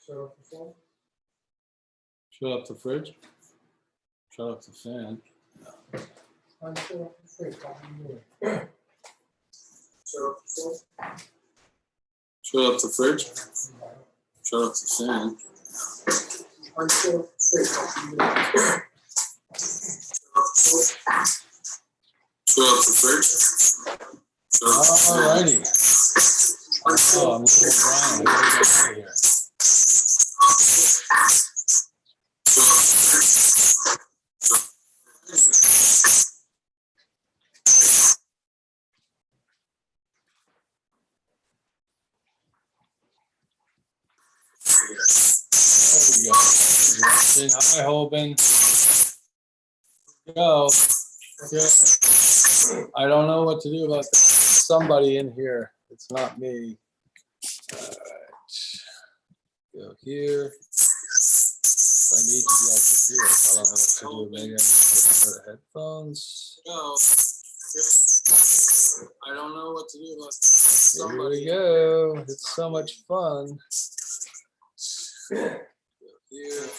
Shut off the fridge. Shut off the fan. Shut off the fridge. Shut off the fridge. Shut off the fan. Shut off the fridge. Alrighty. Oh, I'm a little brown. I gotta get out of here. There we go. Hi, Hoban. Go. Good. I don't know what to do about that. Somebody in here. It's not me. All right. Go here. I need to be able to hear it. I don't know what to do. Maybe I need to put the headphones. No. I don't know what to do about that. Here we go. It's so much fun. Go here.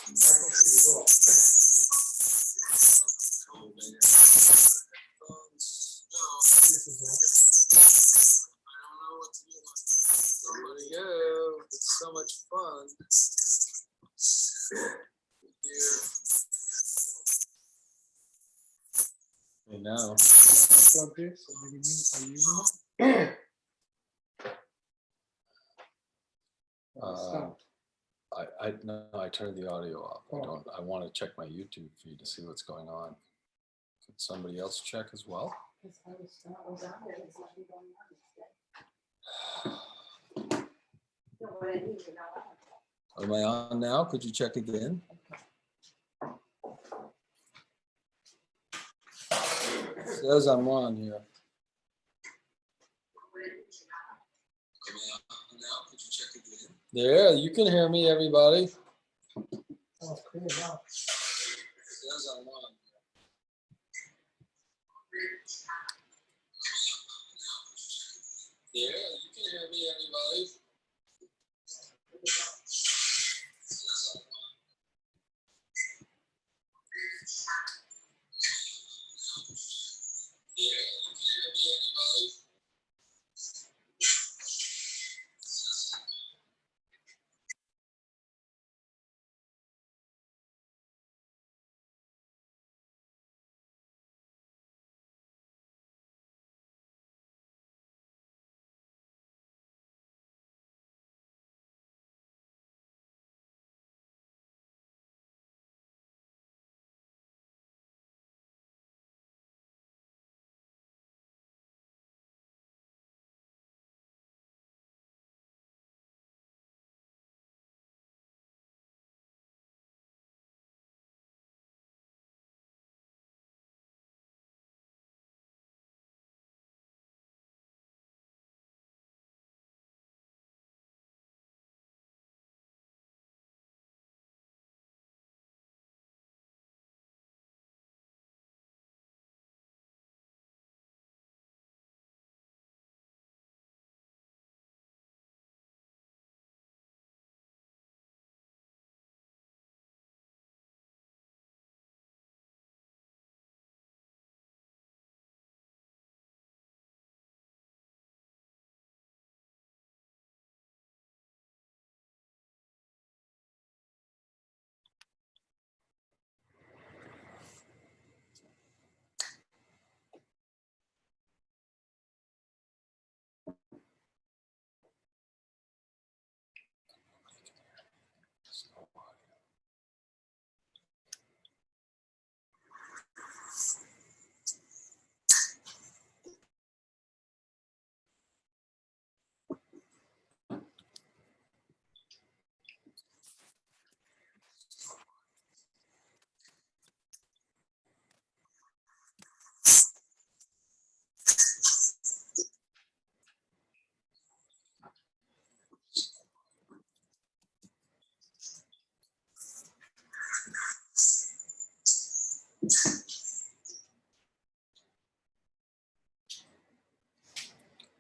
Somebody go. It's so much fun. Here. Okay, now. No, I turned the audio off. I want to check my YouTube feed to see what's going on. Could somebody else check as well? Am I on now? Could you check again? It says I'm on here. Am I on now? Could you check again? There, you can hear me, everybody. Oh, clear now. It says I'm on. There, you can hear me, everybody.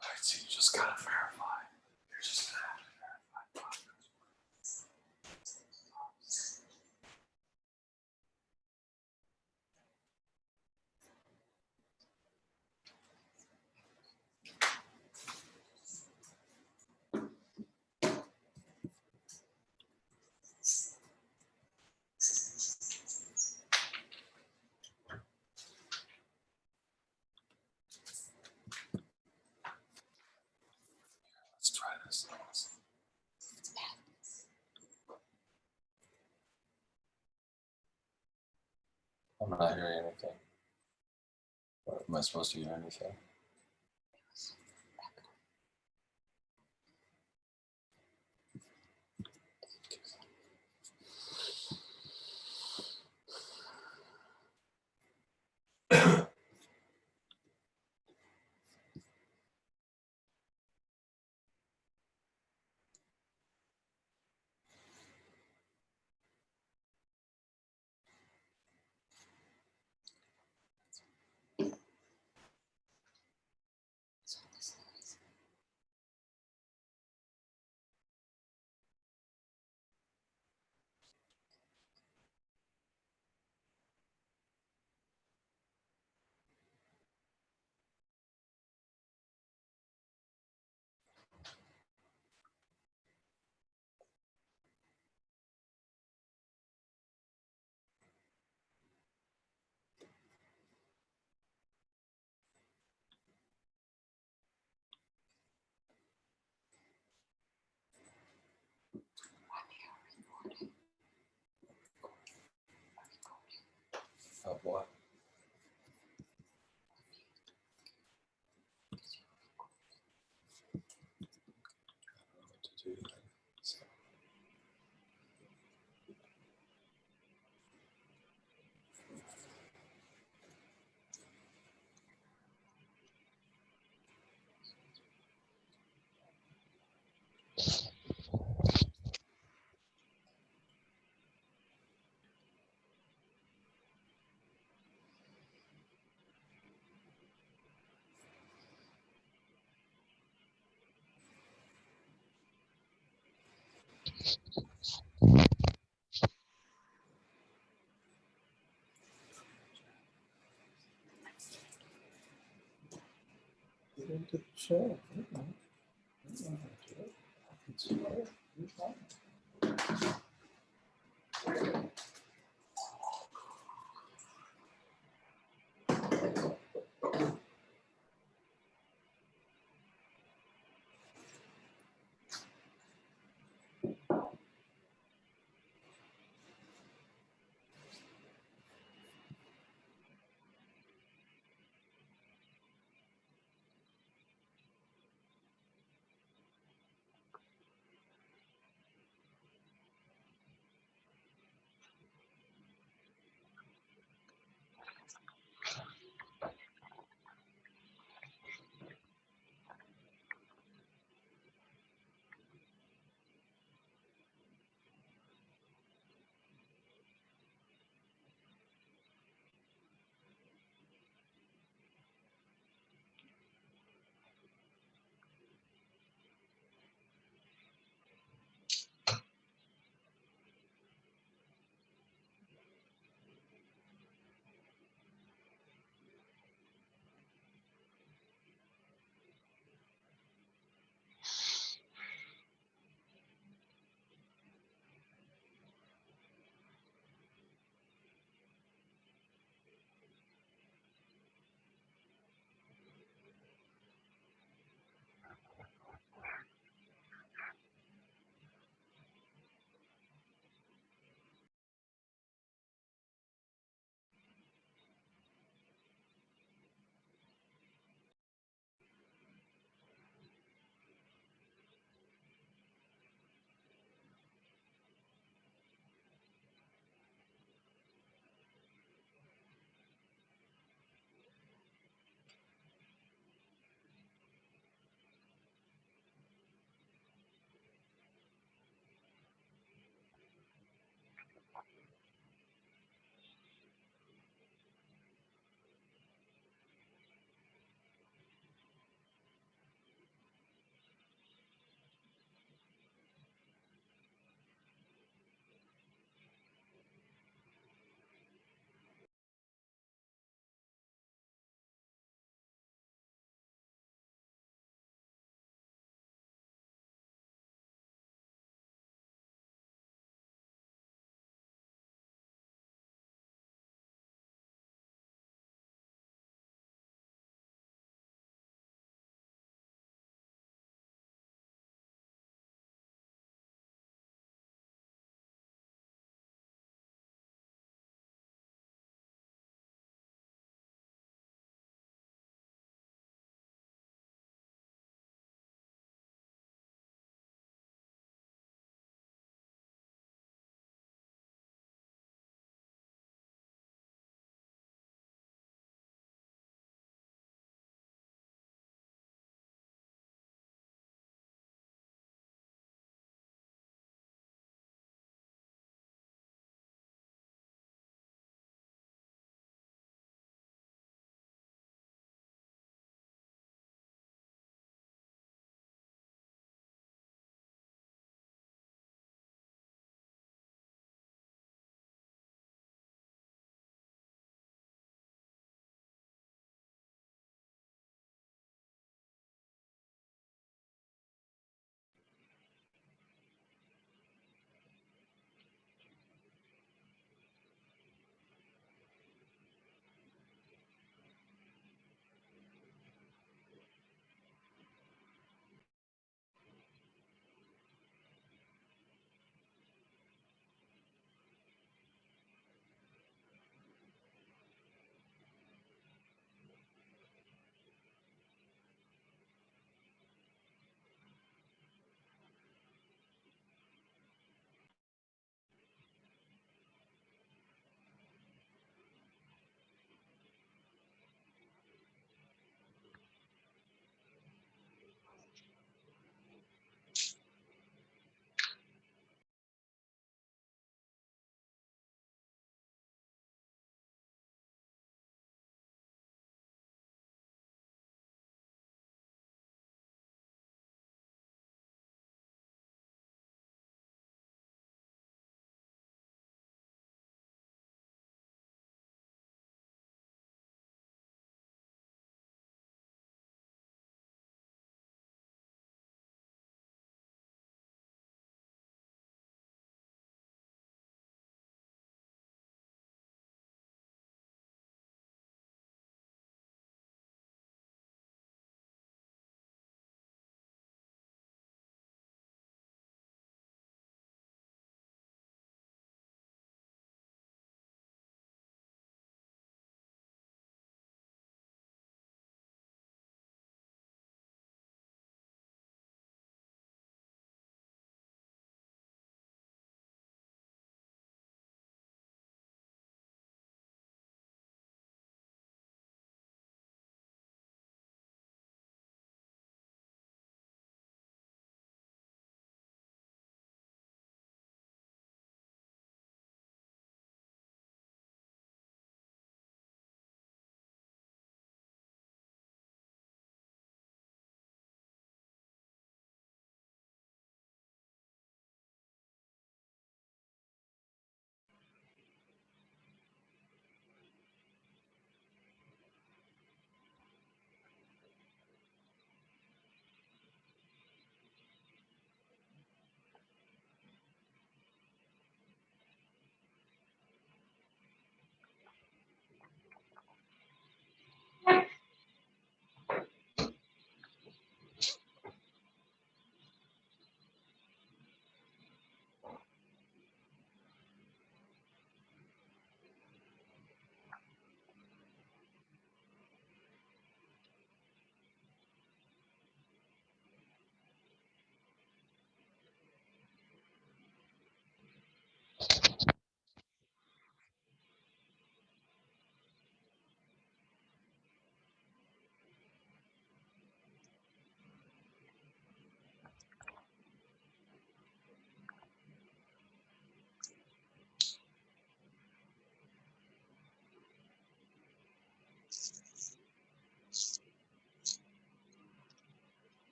Alright, so you just gotta verify. You're just gonna have to verify. I'm not hearing anything. Am I supposed to hear anything? Of what? I don't know what to do then. So, get into the show.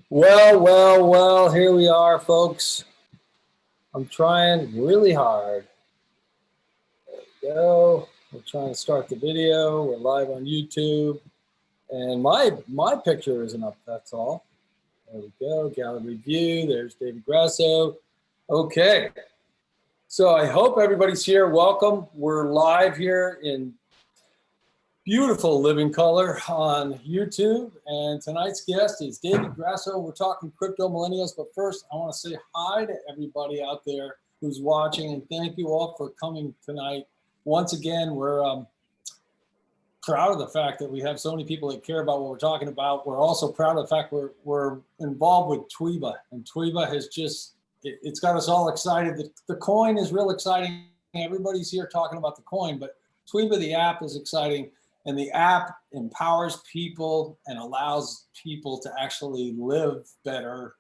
Well, here we are, folks. I'm trying really hard. There we go. We're trying to start the video. We're live on YouTube. And my picture isn't up, that's all. There we go, gallery view. There's David Grasso. Okay. So I hope everybody's here. Welcome. We're live here in beautiful living color on YouTube. And tonight's guest is David Grasso. We're talking crypto millennials. But first, I want to say hi to everybody out there who's watching. And thank you all for coming tonight. Once again, we're proud of the fact that we have so many people that care about what we're talking about. We're also proud of the fact we're involved with Tweeba. And Tweeba has just, it's got us all excited. The coin is real exciting. Everybody's here talking about the coin. But Tweeba, the app, is exciting. And the app empowers people and allows people to actually live better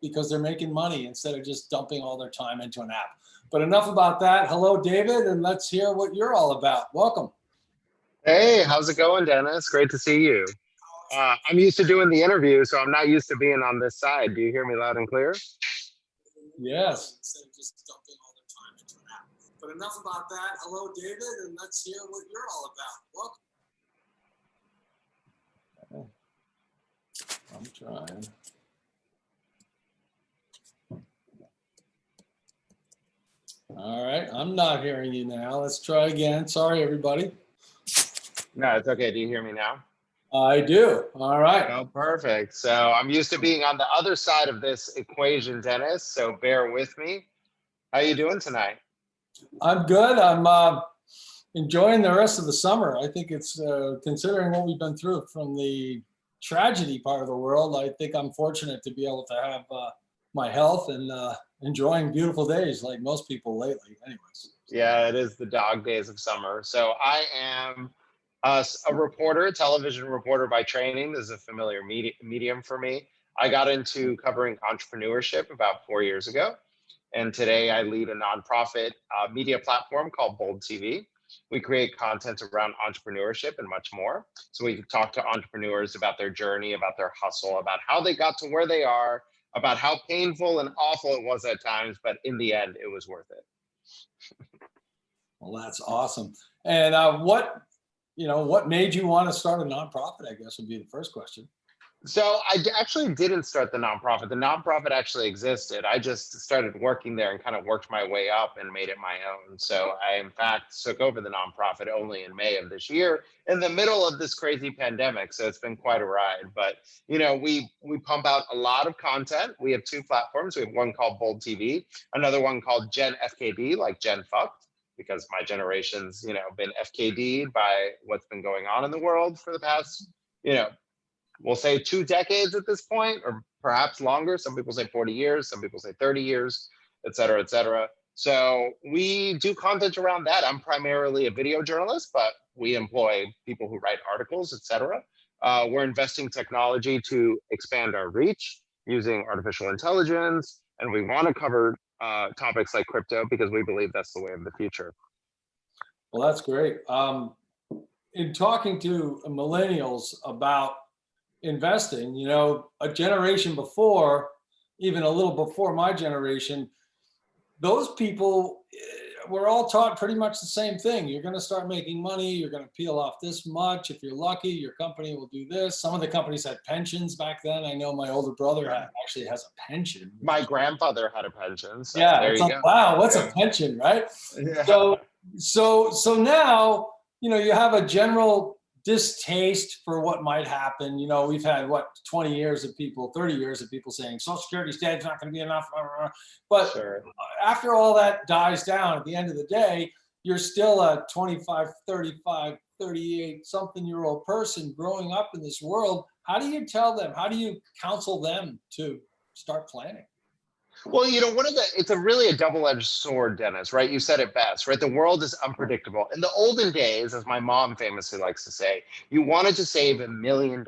because they're making money instead of just dumping all their time into an app. But enough about that. Hello, David, and let's hear what you're all about. Welcome. Hey, how's it going, Dennis? Great to see you. I'm used to doing the interview, so I'm not used to being on this side. Do you hear me loud and clear? Yes. Instead of just dumping all their time into an app. But enough about that. Hello, David, and let's hear what you're all about. Welcome. I'm trying. All right, I'm not hearing you now. Let's try again. Sorry, everybody. No, it's okay. Do you hear me now? I do. All right. Oh, perfect. So I'm used to being on the other side of this equation, Dennis, so bear with me. How you doing tonight? I'm good. I'm enjoying the rest of the summer. I think it's considering what we've been through from the tragedy part of the world. I think I'm fortunate to be able to have my health and enjoying beautiful days like most people lately. Anyways. Yeah, it is the dog days of summer. So I am a reporter, a television reporter by training. This is a familiar medium for me. I got into covering entrepreneurship about 4 years ago. And today I lead a nonprofit media platform called Bold TV. We create content around entrepreneurship and much more. So we talk to entrepreneurs about their journey, about their hustle, about how they got to where they are, about how painful and awful it was at times, but in the end, it was worth it. Well, that's awesome. And what made you want to start a nonprofit, I guess would be the first question. So I actually didn't start the nonprofit. The nonprofit actually existed. I just started working there and kind of worked my way up and made it my own. So I, in fact, took over the nonprofit only in May of this year in the middle of this crazy pandemic. So it's been quite a ride. But, we pump out a lot of content. We have two platforms. We have one called Bold TV, another one called Gen FKD, like Gen Fucked, because my generation's, been FKD'd by what's been going on in the world for the past, we'll say 2 decades at this point, or perhaps longer. Some people say 40 years, some people say 30 years, et cetera, et cetera. So we do content around that. I'm primarily a video journalist, but we employ people who write articles, et cetera. We're investing technology to expand our reach using artificial intelligence. And we want to cover topics like crypto because we believe that's the way of the future. Well, that's great. In talking to millennials about investing, a generation before, even a little before my generation, those people were all taught pretty much the same thing. You're going to start making money. You're going to peel off this much. If you're lucky, your company will do this. Some of the companies had pensions back then. I know my older brother actually has a pension. My grandfather had a pension. So yeah, there it's you like, go. wow, what's a pension, right? Yeah. So now, you have a general distaste for what might happen. We've had 20 years of people, 30 years of people saying Social Security's dead, it's not going to be enough. But Sure. After all that dies down, at the end of the day, you're still a 25, 35, 38 something year old person growing up in this world. How do you tell them? How do you counsel them to start planning? Well, it's really a double-edged sword, Dennis, right? You said it best, right? The world is unpredictable. In the olden days, as my mom famously likes to say, you wanted to save $1 million,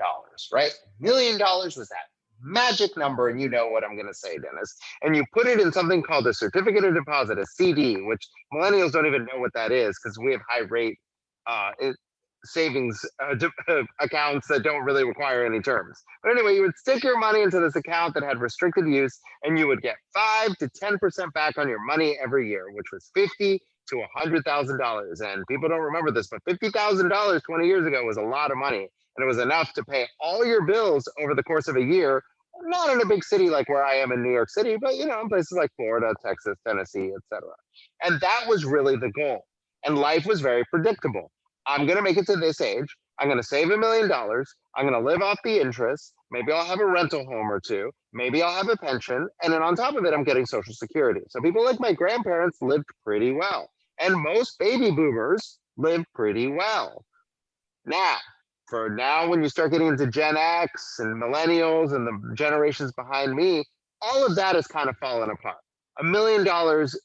right? $1 million was that magic number, and you know what I'm going to say, Dennis. And you put it in something called a certificate of deposit, a CD, which millennials don't even know what that is because we have high rate savings accounts that don't really require any terms. But anyway, you would stick your money into this account that had restricted use, and you would get 5 to 10% back on your money every year, which was $50,000 to $100,000. And people don't remember this, but $50,000 20 years ago was a lot of money, and it was enough to pay all your bills over the course of a year. Not in a big city like where I am in New York City, but in places like Florida, Texas, Tennessee, etc. And that was really the goal. And life was very predictable. I'm going to make it to this age. I'm going to save $1 million. I'm going to live off the interest. Maybe I'll have a rental home or two. Maybe I'll have a pension. And then on top of it, I'm getting Social Security. So people like my grandparents lived pretty well. And most baby boomers lived pretty well. Now, when you start getting into Gen X and millennials and the generations behind me, all of that has kind of fallen apart. $1 million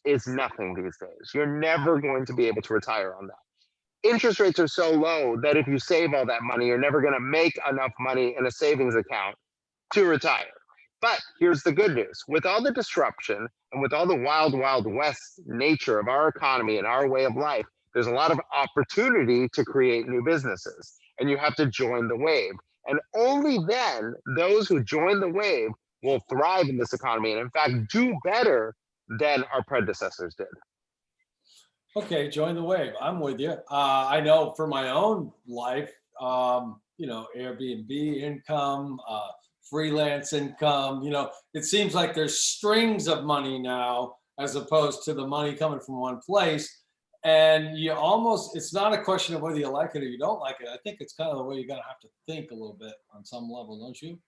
is nothing these days. You're never going to be able to retire on that. Interest rates are so low that if you save all that money, you're never going to make enough money in a savings account to retire. But here's the good news. With all the disruption and with all the wild, wild west nature of our economy and our way of life, there's a lot of opportunity to create new businesses, and you have to join the wave. And only then those who join the wave will thrive in this economy and in fact do better than our predecessors did. Okay, join the wave. I'm with you. I know for my own life, you know, Airbnb income, freelance income, you know, it seems like there's strings of money now as opposed to the money coming from one place. And you almost, it's not a question of whether you like it or you don't like it. I think it's kind of the way you're going to have to think a little bit on some level, don't you?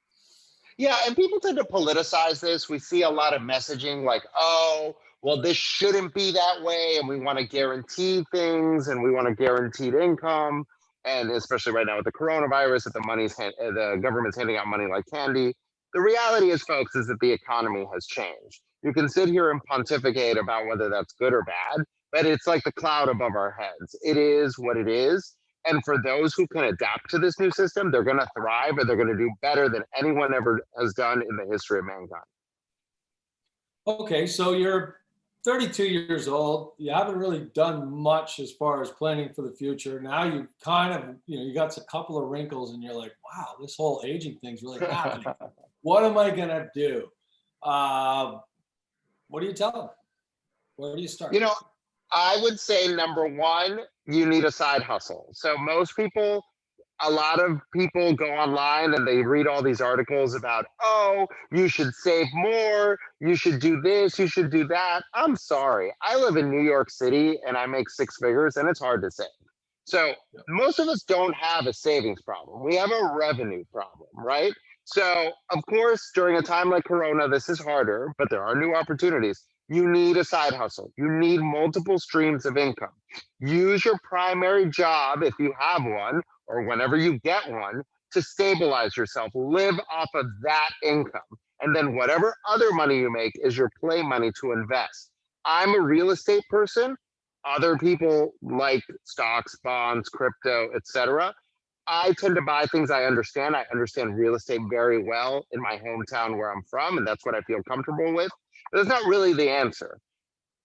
Yeah, and people tend to politicize this. We see a lot of messaging like, oh, well, this shouldn't be that way, and we want to guarantee things, and we want a guaranteed income, and especially right now with the coronavirus, that the government's handing out money like candy. The reality is, folks, is that the economy has changed. You can sit here and pontificate about whether that's good or bad, but it's like the cloud above our heads. It is what it is. And for those who can adapt to this new system, they're going to thrive and they're going to do better than anyone ever has done in the history of mankind. Okay, so you're 32 years old. You haven't really done much as far as planning for the future. Now you kind of, you know, you got a couple of wrinkles and you're like, wow, this whole aging thing's really happening. What am I going to do? What do you tell them? Where do you start? You know, I would say number one, you need a side hustle. So most people, a lot of people go online and they read all these articles about, oh, you should save more, you should do this, you should do that. I'm sorry. I live in New York City and I make 6 figures and it's hard to save. So most of us don't have a savings problem. We have a revenue problem, right? So of course, during a time like Corona, this is harder, but there are new opportunities. You need a side hustle. You need multiple streams of income. Use your primary job if you have one, or whenever you get one, to stabilize yourself. Live off of that income. And then whatever other money you make is your play money to invest. I'm a real estate person. Other people like stocks, bonds, crypto, etc. I tend to buy things I understand. I understand real estate very well in my hometown where I'm from, and that's what I feel comfortable with. But it's not really the answer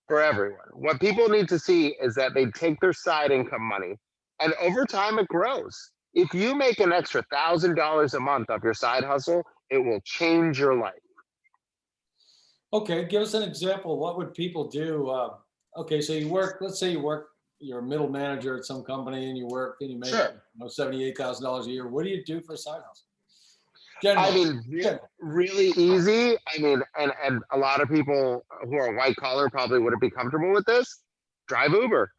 for everyone. What people need to see is that they take their side income money, and over time it grows. If you make an extra $1,000 a month off your side hustle, it will change your life. Okay, give us an example. What would people do? Okay, so you work, let's say you work, you're a middle manager at some company and you work and you make Sure. $78,000 a year. What do you do for a side hustle? I Generally. mean, really easy. I mean, and a lot of people who are white collar probably wouldn't be comfortable with this. Drive Uber.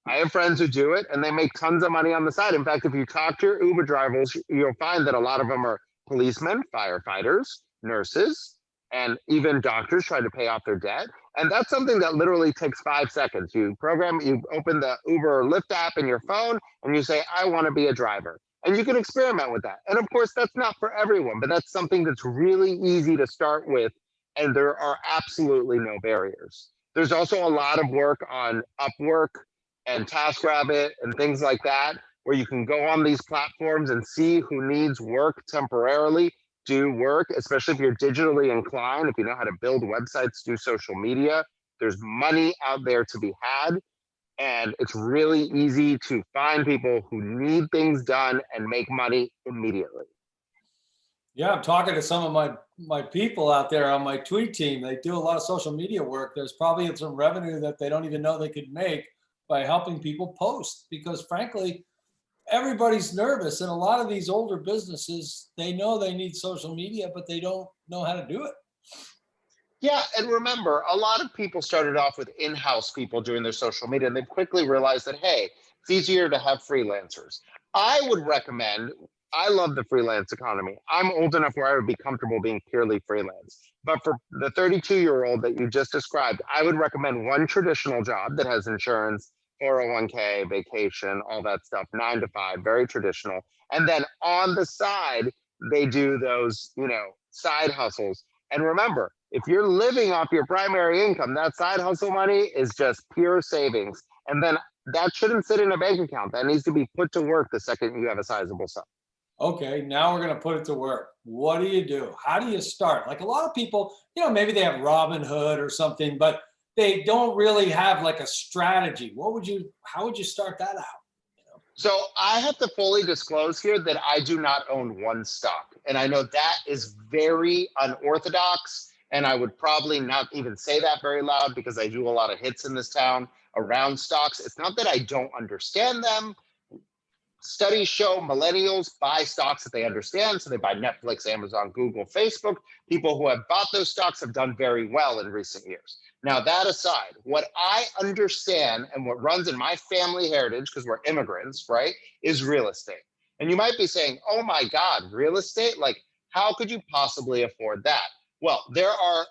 I have friends who do it and they make tons of money on the side. In fact, if you talk to your Uber drivers, you'll find that a lot of them are policemen, firefighters, nurses, and even doctors trying to pay off their debt. And that's something that literally takes 5 seconds. You open the Uber or Lyft app in your phone and you say, I want to be a driver. And you can experiment with that. And of course, that's not for everyone, but that's something that's really easy to start with. And there are absolutely no barriers. There's also a lot of work on Upwork and TaskRabbit and things like that, where you can go on these platforms and see who needs work temporarily, do work, especially if you're digitally inclined, if you know how to build websites, do social media. There's money out there to be had. And it's really easy to find people who need things done and make money immediately. Yeah, I'm talking to some of my people out there on my tweet team. They do a lot of social media work. There's probably some revenue that they don't even know they could make by helping people post, because frankly, everybody's nervous. And a lot of these older businesses, they know they need social media, but they don't know how to do it. Yeah, and remember, a lot of people started off with in-house people doing their social media, and they quickly realized that, hey, it's easier to have freelancers. I would recommend, I love the freelance economy. I'm old enough where I would be comfortable being purely freelance. But for the 32-year-old that you just described, I would recommend one traditional job that has insurance, 401k, vacation, all that stuff, 9 to 5, very traditional. And then on the side, they do those, side hustles. And remember, if you're living off your primary income, that side hustle money is just pure savings. And then that shouldn't sit in a bank account. That needs to be put to work the second you have a sizable sum. Okay, now we're going to put it to work. What do you do? How do you start? Like a lot of people, maybe they have Robinhood or something, but they don't really have like a strategy. How would you start that out? So I have to fully disclose here that I do not own one stock. And I know that is very unorthodox. And I would probably not even say that very loud because I do a lot of hits in this town around stocks. It's not that I don't understand them. Studies show millennials buy stocks that they understand. So they buy Netflix, Amazon, Google, Facebook. People who have bought those stocks have done very well in recent years. Now, that aside, what I understand and what runs in my family heritage, because we're immigrants, right, is real estate. And you might be saying, oh my God, real estate? Like, how could you possibly afford that? Well, there are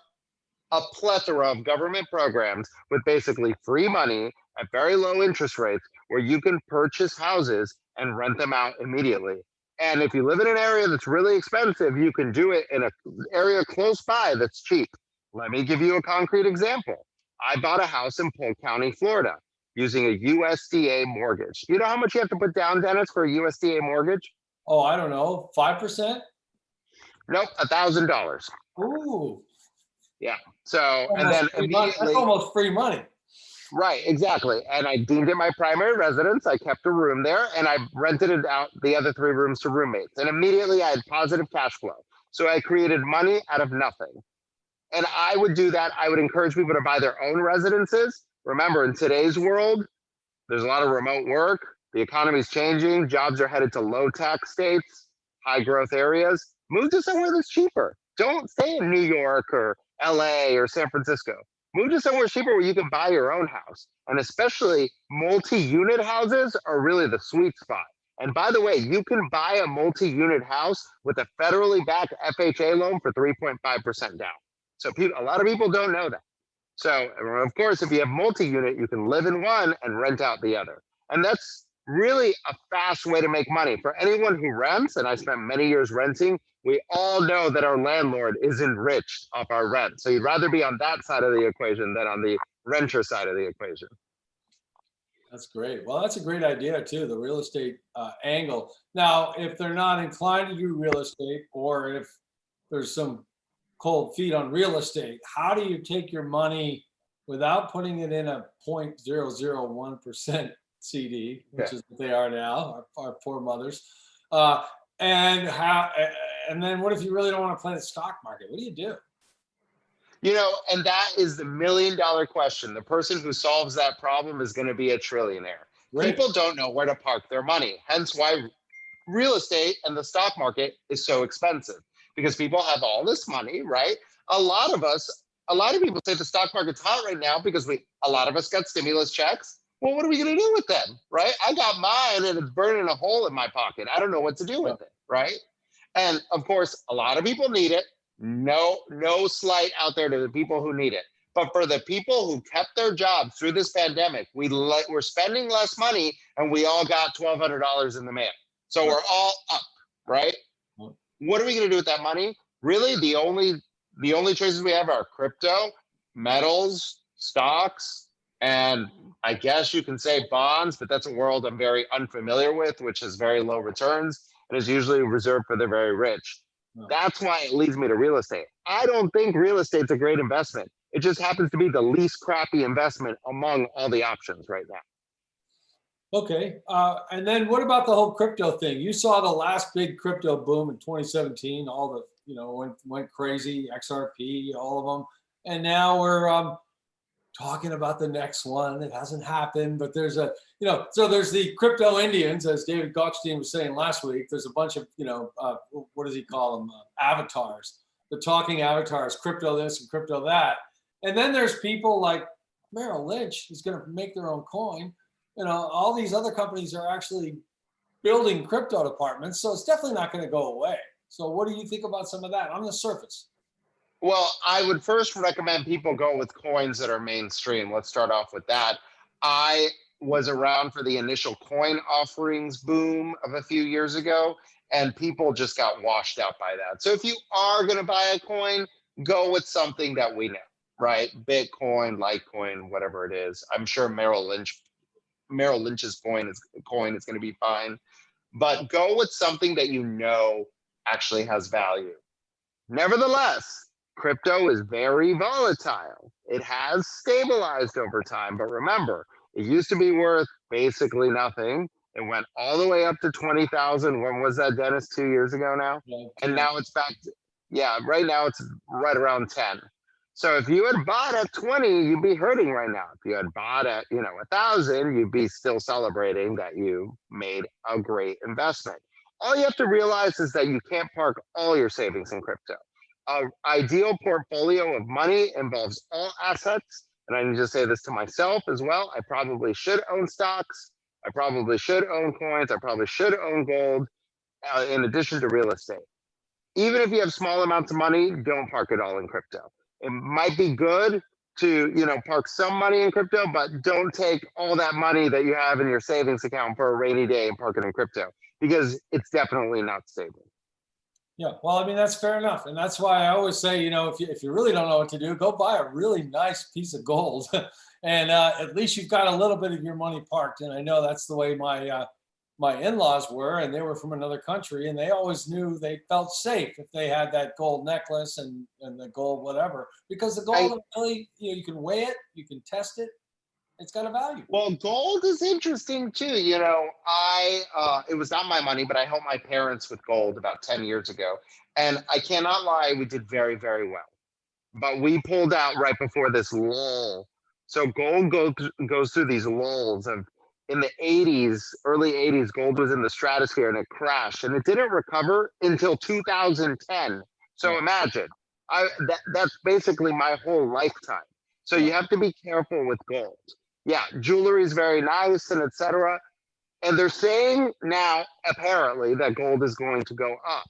a plethora of government programs with basically free money at very low interest rates where you can purchase houses and rent them out immediately. And if you live in an area that's really expensive, you can do it in an area close by that's cheap. Let me give you a concrete example. I bought a house in Polk County, Florida, using a USDA mortgage. You know how much you have to put down, Dennis, for a USDA mortgage? Oh, I don't know, 5%? Nope, $1,000. Ooh. Yeah. So, and then That's immediately, almost free money. right, exactly. And I deemed it my primary residence. I kept a room there and I rented it out the other 3 rooms to roommates. And immediately I had positive cash flow. So I created money out of nothing. And I would do that. I would encourage people to buy their own residences. Remember, in today's world, there's a lot of remote work. The economy's changing. Jobs are headed to low tax states, high growth areas. Move to somewhere that's cheaper. Don't stay in New York or LA or San Francisco. Move to somewhere cheaper where you can buy your own house. And especially multi-unit houses are really the sweet spot. And by the way, you can buy a multi-unit house with a federally backed FHA loan for 3.5% down. So a lot of people don't know that. So of course, if you have multi-unit, you can live in one and rent out the other. And that's really a fast way to make money. For anyone who rents, and I spent many years renting, we all know that our landlord is enriched off our rent. So you'd rather be on that side of the equation than on the renter side of the equation. That's great. Well, that's a great idea too, the real estate angle. Now, if they're not inclined to do real estate, or if there's some cold feet on real estate, how do you take your money without putting it in a 0.001% CD, which is what they are now, our poor mothers? And then what if you really don't want to play the stock market? What do you do? You know, and that is the $1,000,000 question. The person who solves that problem is going to be a trillionaire. Great. People don't know where to park their money, hence why real estate and the stock market is so expensive, because people have all this money, right? A lot of people say the stock market's hot right now because a lot of us got stimulus checks. Well, what are we going to do with them, right? I got mine and it's burning a hole in my pocket. I don't know what to do with it, right? And of course, a lot of people need it. No slight out there to the people who need it. But for the people who kept their jobs through this pandemic, we're spending less money and we all got $1,200 in the mail. So we're all up, right? What are we going to do with that money? Really, the only choices we have are crypto, metals, stocks, and I guess you can say bonds, but that's a world I'm very unfamiliar with, which has very low returns and is usually reserved for the very rich. That's why it leads me to real estate. I don't think real estate's a great investment. It just happens to be the least crappy investment among all the options right now. Okay. And then what about the whole crypto thing? You saw the last big crypto boom in 2017, all the, went crazy, XRP, all of them. And now we're talking about the next one. It hasn't happened, but there's so there's the crypto Indians, as David Gottstein was saying last week. There's a bunch of, what does he call them? Avatars, the talking avatars, crypto this and crypto that. And then there's people like Merrill Lynch who's going to make their own coin. All these other companies are actually building crypto departments, so it's definitely not going to go away. So what do you think about some of that on the surface? Well, I would first recommend people go with coins that are mainstream. Let's start off with that. I was around for the initial coin offerings boom of a few years ago, and people just got washed out by that. So if you are going to buy a coin, go with something that we know, right? Bitcoin, Litecoin, whatever it is. I'm sure Merrill Lynch's coin is going to be fine, but go with something that you know actually has value. Nevertheless, crypto is very volatile. It has stabilized over time, but remember, it used to be worth basically nothing, It went all the way up to 20,000. When was that, Dennis? 2 years ago now? Yeah, And now it's back to, yeah, right now it's right around 10. So if you had bought at 20, you'd be hurting right now. If you had bought at, 1,000, you'd be still celebrating that you made a great investment. All you have to realize is that you can't park all your savings in crypto. An ideal portfolio of money involves all assets. And I need to say this to myself as well. I probably should own stocks. I probably should own coins. I probably should own gold in addition to real estate. Even if you have small amounts of money, don't park it all in crypto. It might be good to, park some money in crypto, but don't take all that money that you have in your savings account for a rainy day and park it in crypto, because it's definitely not stable. Yeah, well, I mean, that's fair enough. And that's why I always say, if you really don't know what to do, go buy a really nice piece of gold. And at least you've got a little bit of your money parked. And I know that's the way my in-laws were, and they were from another country, and they always knew they felt safe if they had that gold necklace and the gold whatever, because the gold really, you can weigh it, you can test it, it's got a value. Well, gold is interesting too. It was not my money, but I helped my parents with gold about 10 years ago. And I cannot lie, we did very, very well. But we pulled out right before this lull. So gold goes through these lulls of, in the 80s, early 80s, gold was in the stratosphere and it crashed, and it didn't recover until 2010. So imagine, that's basically my whole lifetime. So you have to be careful with gold. Yeah, jewelry is very nice and etc. And they're saying now, apparently, that gold is going to go up,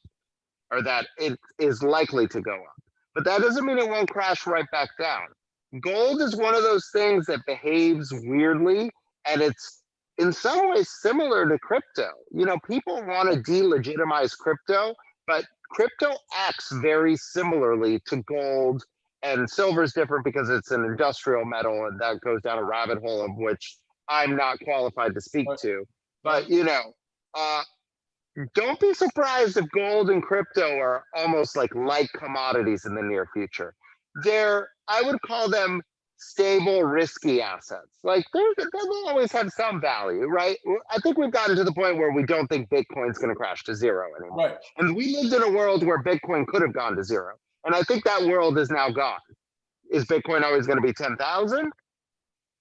or that it is likely to go up. But that doesn't mean it won't crash right back down. Gold is one of those things that behaves weirdly, and it's in some ways similar to crypto. People want to delegitimize crypto, but crypto acts very similarly to gold. And silver is different because it's an industrial metal, and that goes down a rabbit hole of which I'm not qualified to speak to. But don't be surprised if gold and crypto are almost like commodities in the near future. I would call them stable, risky assets. Like they'll always have some value, right? I think we've gotten to the point where we don't think Bitcoin's going to crash to zero anymore. Right. And we lived in a world where Bitcoin could have gone to zero. And I think that world is now gone. Is Bitcoin always going to be 10,000?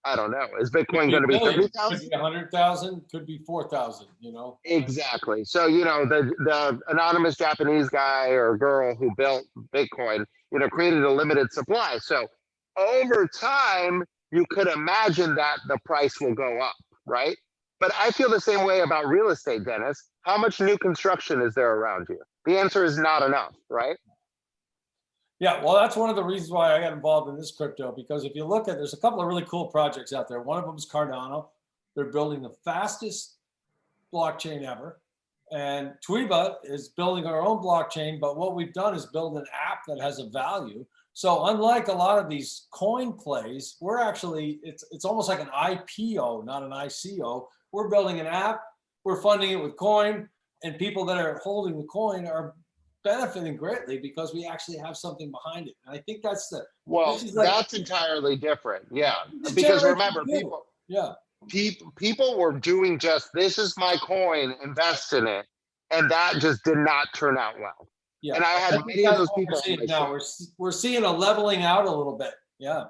I don't know. Is Bitcoin going to be 30,000? Could be 100,000, could be 4,000, Exactly. So, the anonymous Japanese guy or girl who built Bitcoin, created a limited supply. So over time, you could imagine that the price will go up, right? But I feel the same way about real estate, Dennis. How much new construction is there around you? The answer is not enough, right? Yeah, well, that's one of the reasons why I got involved in this crypto, because if you look at, there's a couple of really cool projects out there. One of them is Cardano. They're building the fastest blockchain ever. And Tuiba is building our own blockchain, but what we've done is build an app that has a value. So unlike a lot of these coin plays, we're actually, it's almost like an IPO, not an ICO. We're building an app, we're funding it with coin, and people that are holding the coin are benefiting greatly because we actually have something behind it. And I think that's that's entirely different. Yeah. Because remember, people were doing just, this is my coin, invest in it. And that just did not turn out well. Yeah. And I had many of those people. Now we're seeing a leveling out a little bit. Yeah.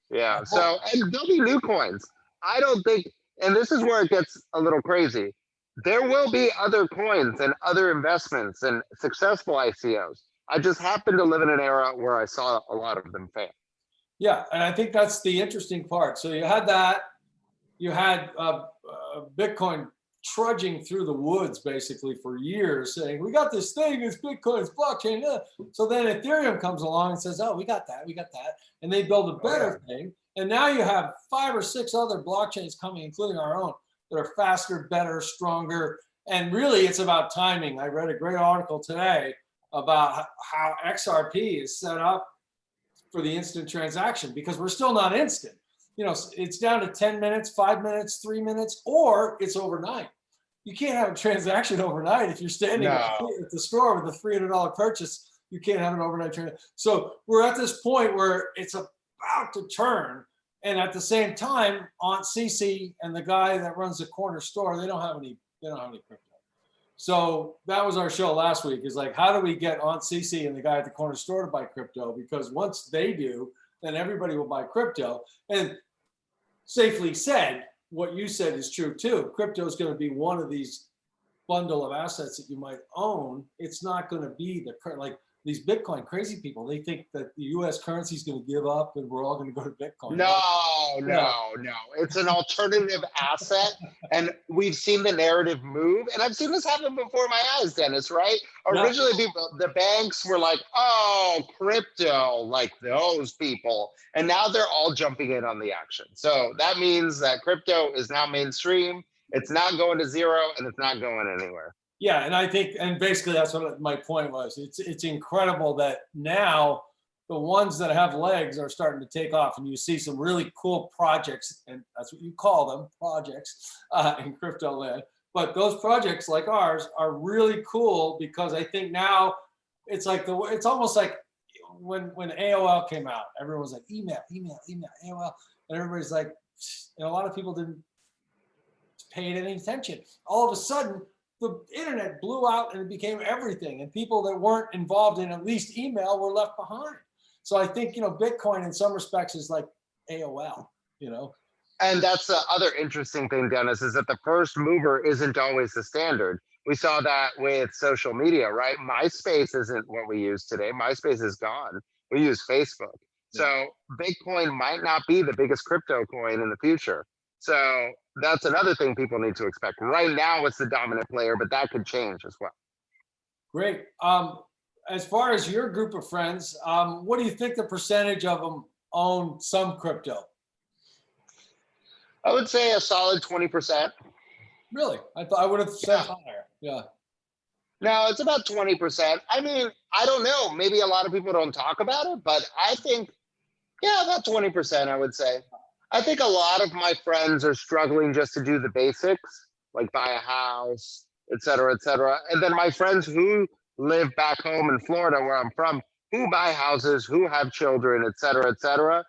Yeah. So, and there'll be new coins. I don't think, and this is where it gets a little crazy. There will be other coins and other investments and successful ICOs. I just happen to live in an era where I saw a lot of them fail. Yeah, and I think that's the interesting part. So you had that, you had Bitcoin trudging through the woods basically for years saying, we got this thing, it's Bitcoin, it's blockchain. So then Ethereum comes along and says, oh, we got that. And they build a better thing. And now you have 5 or 6 other blockchains coming, including our own, that are faster, better, stronger. And really it's about timing. I read a great article today about how XRP is set up for the instant transaction, because we're still not instant. It's down to 10 minutes, 5 minutes, 3 minutes, or it's overnight. You can't have a transaction overnight. If you're standing at the store with a $300 purchase, you can't have an overnight transaction. So we're at this point where it's about to turn, And at the same time, Aunt Cece and the guy that runs the corner store, they don't have any crypto. So that was our show last week, is like, how do we get Aunt Cece and the guy at the corner store to buy crypto? Because once they do, then everybody will buy crypto. And safely said, what you said is true too. Crypto is going to be one of these bundle of assets that you might own. It's not going to be like these Bitcoin crazy people. They think that the U.S. currency is going to give up and we're all going to go to Bitcoin. No. It's an alternative asset. And we've seen the narrative move. And I've seen this happen before my eyes, Dennis, right? Yeah. Originally, the banks were like, oh, crypto, like those people. And now they're all jumping in on the action. So that means that crypto is now mainstream. It's not going to zero and it's not going anywhere. Yeah, and I think, and basically that's what my point was. It's incredible that now the ones that have legs are starting to take off, and you see some really cool projects, and that's what you call them, projects in crypto land. But those projects like ours are really cool because I think now it's like it's almost like when AOL came out, everyone was like email, AOL, and everybody's like, and a lot of people didn't pay any attention. All of a sudden, the internet blew out and it became everything, and people that weren't involved in at least email were left behind. So I think, Bitcoin in some respects is like AOL, And that's the other interesting thing, Dennis, is that the first mover isn't always the standard. We saw that with social media, right? MySpace isn't what we use today. MySpace is gone. We use Facebook. Yeah. So Bitcoin might not be the biggest crypto coin in the future. So that's another thing people need to expect. Right now, it's the dominant player, but that could change as well. Great. As far as your group of friends, what do you think the percentage of them own some crypto? I would say a solid 20%. Really? I would have said higher. Yeah. No, it's about 20%. I mean, I don't know. Maybe a lot of people don't talk about it, but I think, yeah, about 20%, I would say. I think a lot of my friends are struggling just to do the basics, like buy a house, et cetera, et cetera. And then my friends who live back home in Florida, where I'm from, who buy houses, who have children, et cetera,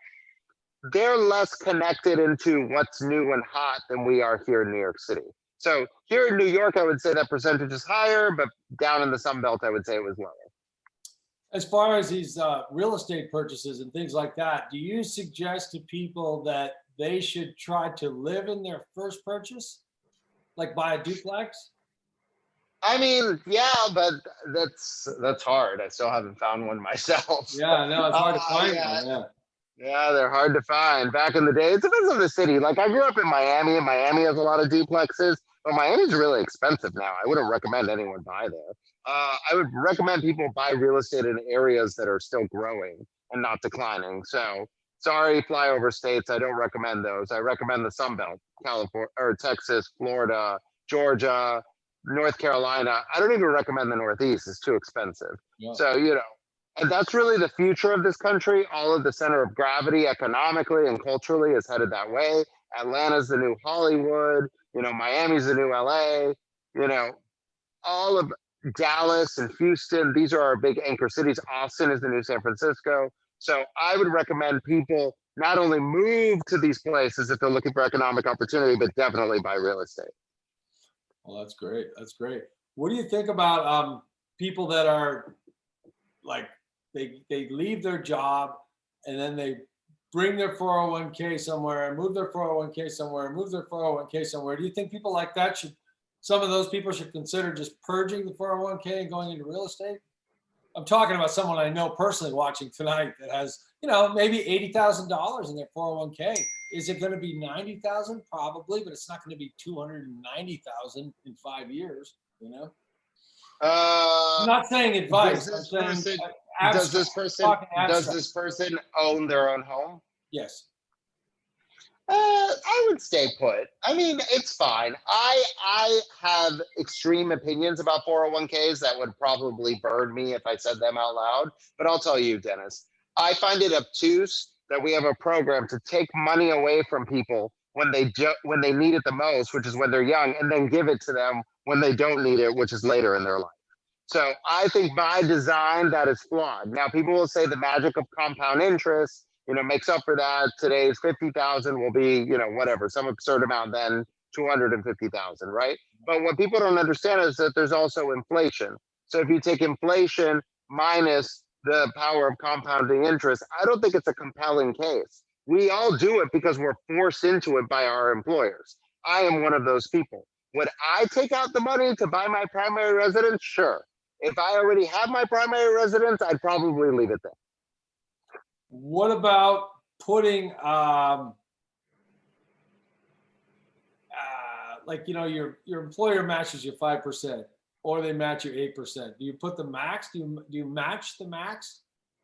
they're less connected into what's new and hot than we are here in New York City. So here in New York, I would say that percentage is higher, but down in the Sun Belt, I would say it was lower. As far as these real estate purchases and things like that, do you suggest to people that they should try to live in their first purchase, like buy a duplex? I mean, yeah, but that's hard. I still haven't found one myself. Yeah, no, it's hard to find yeah. one. Yeah, they're hard to find. Back in the day, it depends on the city. Like I grew up in Miami, and Miami has a lot of duplexes, but Miami's really expensive now. I wouldn't recommend anyone buy there. I would recommend people buy real estate in areas that are still growing and not declining. So sorry, flyover states, I don't recommend those. I recommend the Sun Belt, California or Texas, Florida, Georgia, North Carolina. I don't even recommend the Northeast. It's too expensive. Yeah. So, and that's really the future of this country. All of the center of gravity economically and culturally is headed that way. Atlanta's the new Hollywood, Miami's the new LA, all of Dallas and Houston. These are our big anchor cities. Austin is the new San Francisco. So I would recommend people not only move to these places if they're looking for economic opportunity, but definitely buy real estate. Well, that's great. That's great. What do you think about people that are like, they leave their job and then they bring their 401k somewhere and move their 401k somewhere and move their 401k somewhere? Do you think people like that some of those people should consider just purging the 401k and going into real estate? I'm talking about someone I know personally watching tonight that has, maybe $80,000 in their 401k. Is it going to be 90,000? Probably, but it's not going to be 290,000 in 5 years. I'm not saying advice. Does this person own their own home? Yes. I would stay put. I mean, it's fine. I have extreme opinions about 401ks that would probably burn me if I said them out loud. But I'll tell you, Dennis, I find it obtuse that we have a program to take money away from people when they need it the most, which is when they're young, and then give it to them when they don't need it, which is later in their life. So I think by design that is flawed. Now, people will say the magic of compound interest makes up for that. Today's 50,000 will be, whatever, some absurd amount, then 250,000, right? But what people don't understand is that there's also inflation. So if you take inflation minus the power of compounding interest, I don't think it's a compelling case. We all do it because we're forced into it by our employers. I am one of those people. Would I take out the money to buy my primary residence? Sure. If I already have my primary residence, I'd probably leave it there. What about putting, your employer matches you 5%, or they match you 8%. Do you put the max? Do you match the max?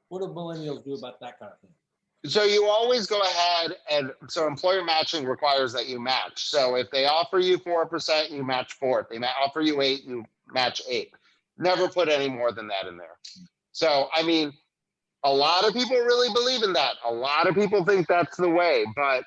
What do millennials do about that kind of thing? So you always go ahead so employer matching requires that you match. So if they offer you 4%, you match 4. If they offer you 8, you match 8. Never put any more than that in there. So, I mean, a lot of people really believe in that. A lot of people think that's the way, but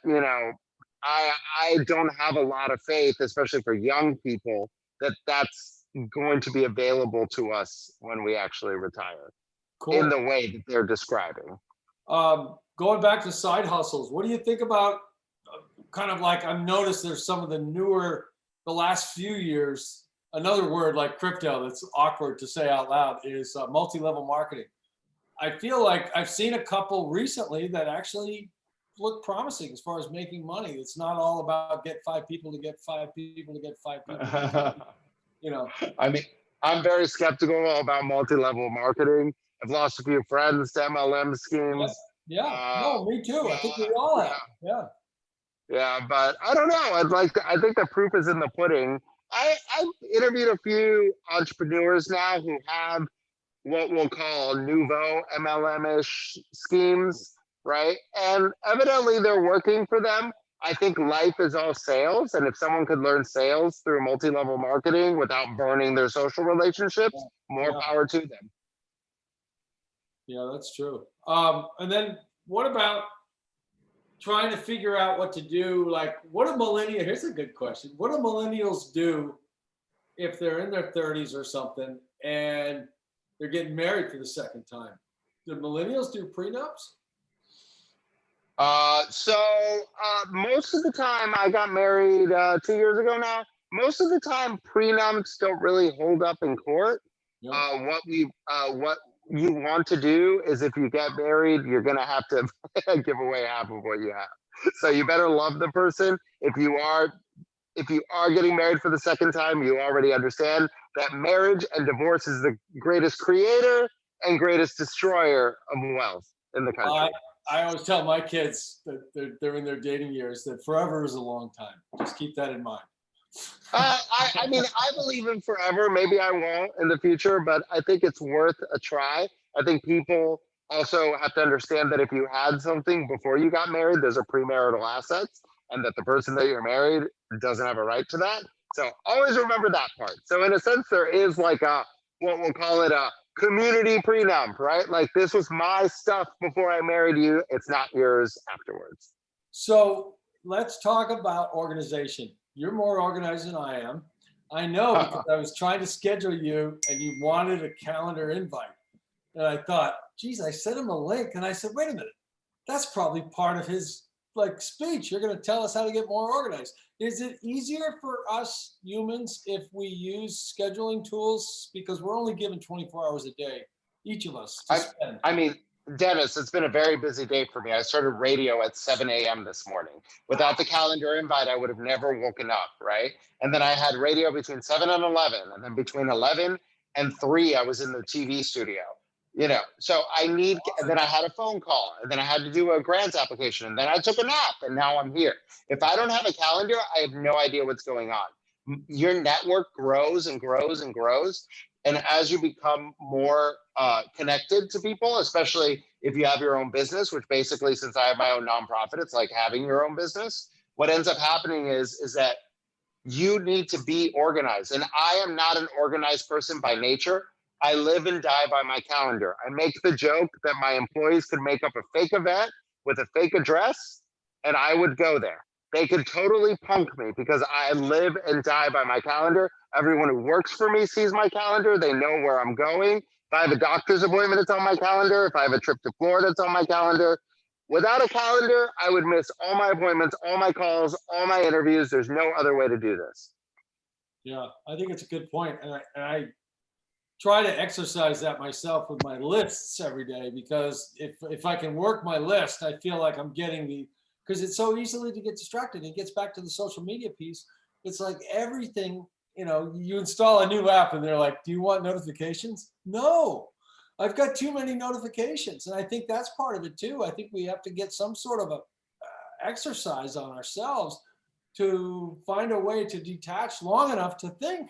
I don't have a lot of faith, especially for young people, that that's going to be available to us when we actually retire. Cool. In the way that they're describing. Going back to side hustles, what do you think about kind of like, I've noticed there's some of the last few years, another word like crypto that's awkward to say out loud is multi-level marketing. I feel like I've seen a couple recently that actually look promising as far as making money. It's not all about get 5 people to get 5 people to get 5 people. I mean, I'm very skeptical about multi-level marketing. I've lost a few friends to MLM schemes. Yeah. No, me too. I think we all have. Yeah, but I don't know. I think the proof is in the pudding. I've interviewed a few entrepreneurs now who have what we'll call nouveau MLM-ish schemes, right? And evidently they're working for them. I think life is all sales. And if someone could learn sales through multi-level marketing without burning their social relationships, more power to them. Yeah, that's true. And then what about trying to figure out what to do? Like, here's a good question. What do millennials do if they're in their 30s or something and they're getting married for the second time? Do millennials do prenups? Most of the time, I got married 2 years ago now. Most of the time, prenups don't really hold up in court. What you want to do is, if you get married, you're going to have to give away half of what you have. So you better love the person. If you are getting married for the second time, you already understand that marriage and divorce is the greatest creator and greatest destroyer of wealth in the country. I always tell my kids that they're in their dating years that forever is a long time. Just keep that in mind. I mean, I believe in forever. Maybe I won't in the future, but I think it's worth a try. I think people also have to understand that if you had something before you got married, there's a premarital assets, and that the person that you're married doesn't have a right to that. So always remember that part. So in a sense, there is like what we'll call it a community prenup, right? Like, this was my stuff before I married you. It's not yours afterwards. So let's talk about organization. You're more organized than I am. I know, because I was trying to schedule you and you wanted a calendar invite. And I thought, geez, I sent him a link and I said, wait a minute, that's probably part of his speech. You're going to tell us how to get more organized. Is it easier for us humans if we use scheduling tools? Because we're only given 24 hours a day, each of us, to spend. I mean, Dennis, it's been a very busy day for me. I started radio at 7 a.m. this morning. Without the calendar invite, I would have never woken up, right? And then I had radio between 7 and 11. And then between 11 and 3, I was in the TV studio. So and then I had a phone call, and then I had to do a grants application, and then I took a nap, and now I'm here. If I don't have a calendar, I have no idea what's going on. Your network grows and grows and grows. And as you become more connected to people, especially if you have your own business, which basically, since I have my own nonprofit, it's like having your own business. What ends up happening is that you need to be organized. And I am not an organized person by nature. I live and die by my calendar. I make the joke that my employees could make up a fake event with a fake address, and I would go there. They could totally punk me because I live and die by my calendar. Everyone who works for me sees my calendar. They know where I'm going. If I have a doctor's appointment, it's on my calendar. If I have a trip to Florida, it's on my calendar. Without a calendar, I would miss all my appointments, all my calls, all my interviews. There's no other way to do this. Yeah, I think it's a good point, and I try to exercise that myself with my lists every day, because if I can work my list, I feel like I'm getting because it's so easily to get distracted. It gets back to the social media piece. It's like everything, you install a new app and they're like, do you want notifications? No, I've got too many notifications. And I think that's part of it too. I think we have to get some sort of a exercise on ourselves to find a way to detach long enough to think,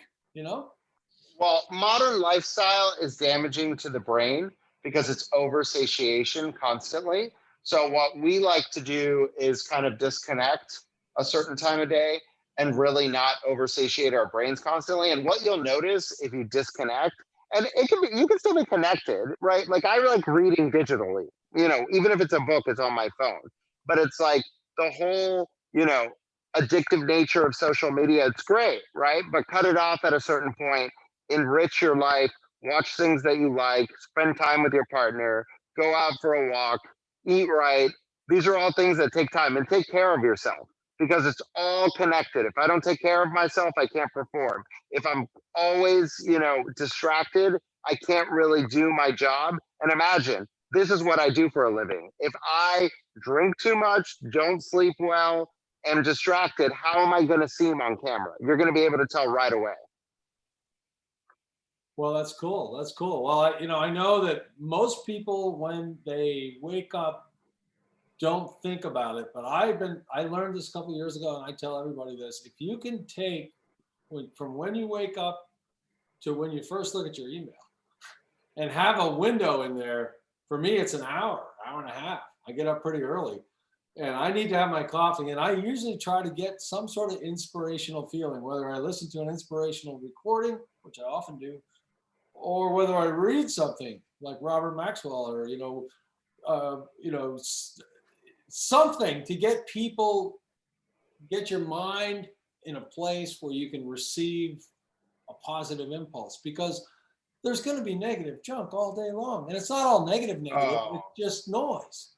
Well, modern lifestyle is damaging to the brain because it's over satiation constantly. So what we like to do is kind of disconnect a certain time of day and really not over satiate our brains constantly. And what you'll notice if you disconnect, and it can be, you can still be connected, right? Like I like reading digitally, even if it's a book, it's on my phone. But it's like the whole, addictive nature of social media, it's great, right? But cut it off at a certain point, enrich your life, watch things that you like, spend time with your partner, go out for a walk, eat right. These are all things that take time, and take care of yourself because it's all connected. If I don't take care of myself, I can't perform. If I'm always, distracted, I can't really do my job. And imagine, this is what I do for a living. If I drink too much, don't sleep well, am distracted, how am I going to seem on camera? You're going to be able to tell right away. Well, that's cool. That's cool. Well, I know that most people, when they wake up, don't think about it. But I learned this a couple of years ago, and I tell everybody this: if you can take from when you wake up to when you first look at your email, and have a window in there, for me, it's an hour and a half. I get up pretty early, and I need to have my coffee. And I usually try to get some sort of inspirational feeling, whether I listen to an inspirational recording, which I often do, or whether I read something like Robert Maxwell, or something to get your mind in a place where you can receive a positive impulse, because there's going to be negative junk all day long, and it's not all negative. It's just noise.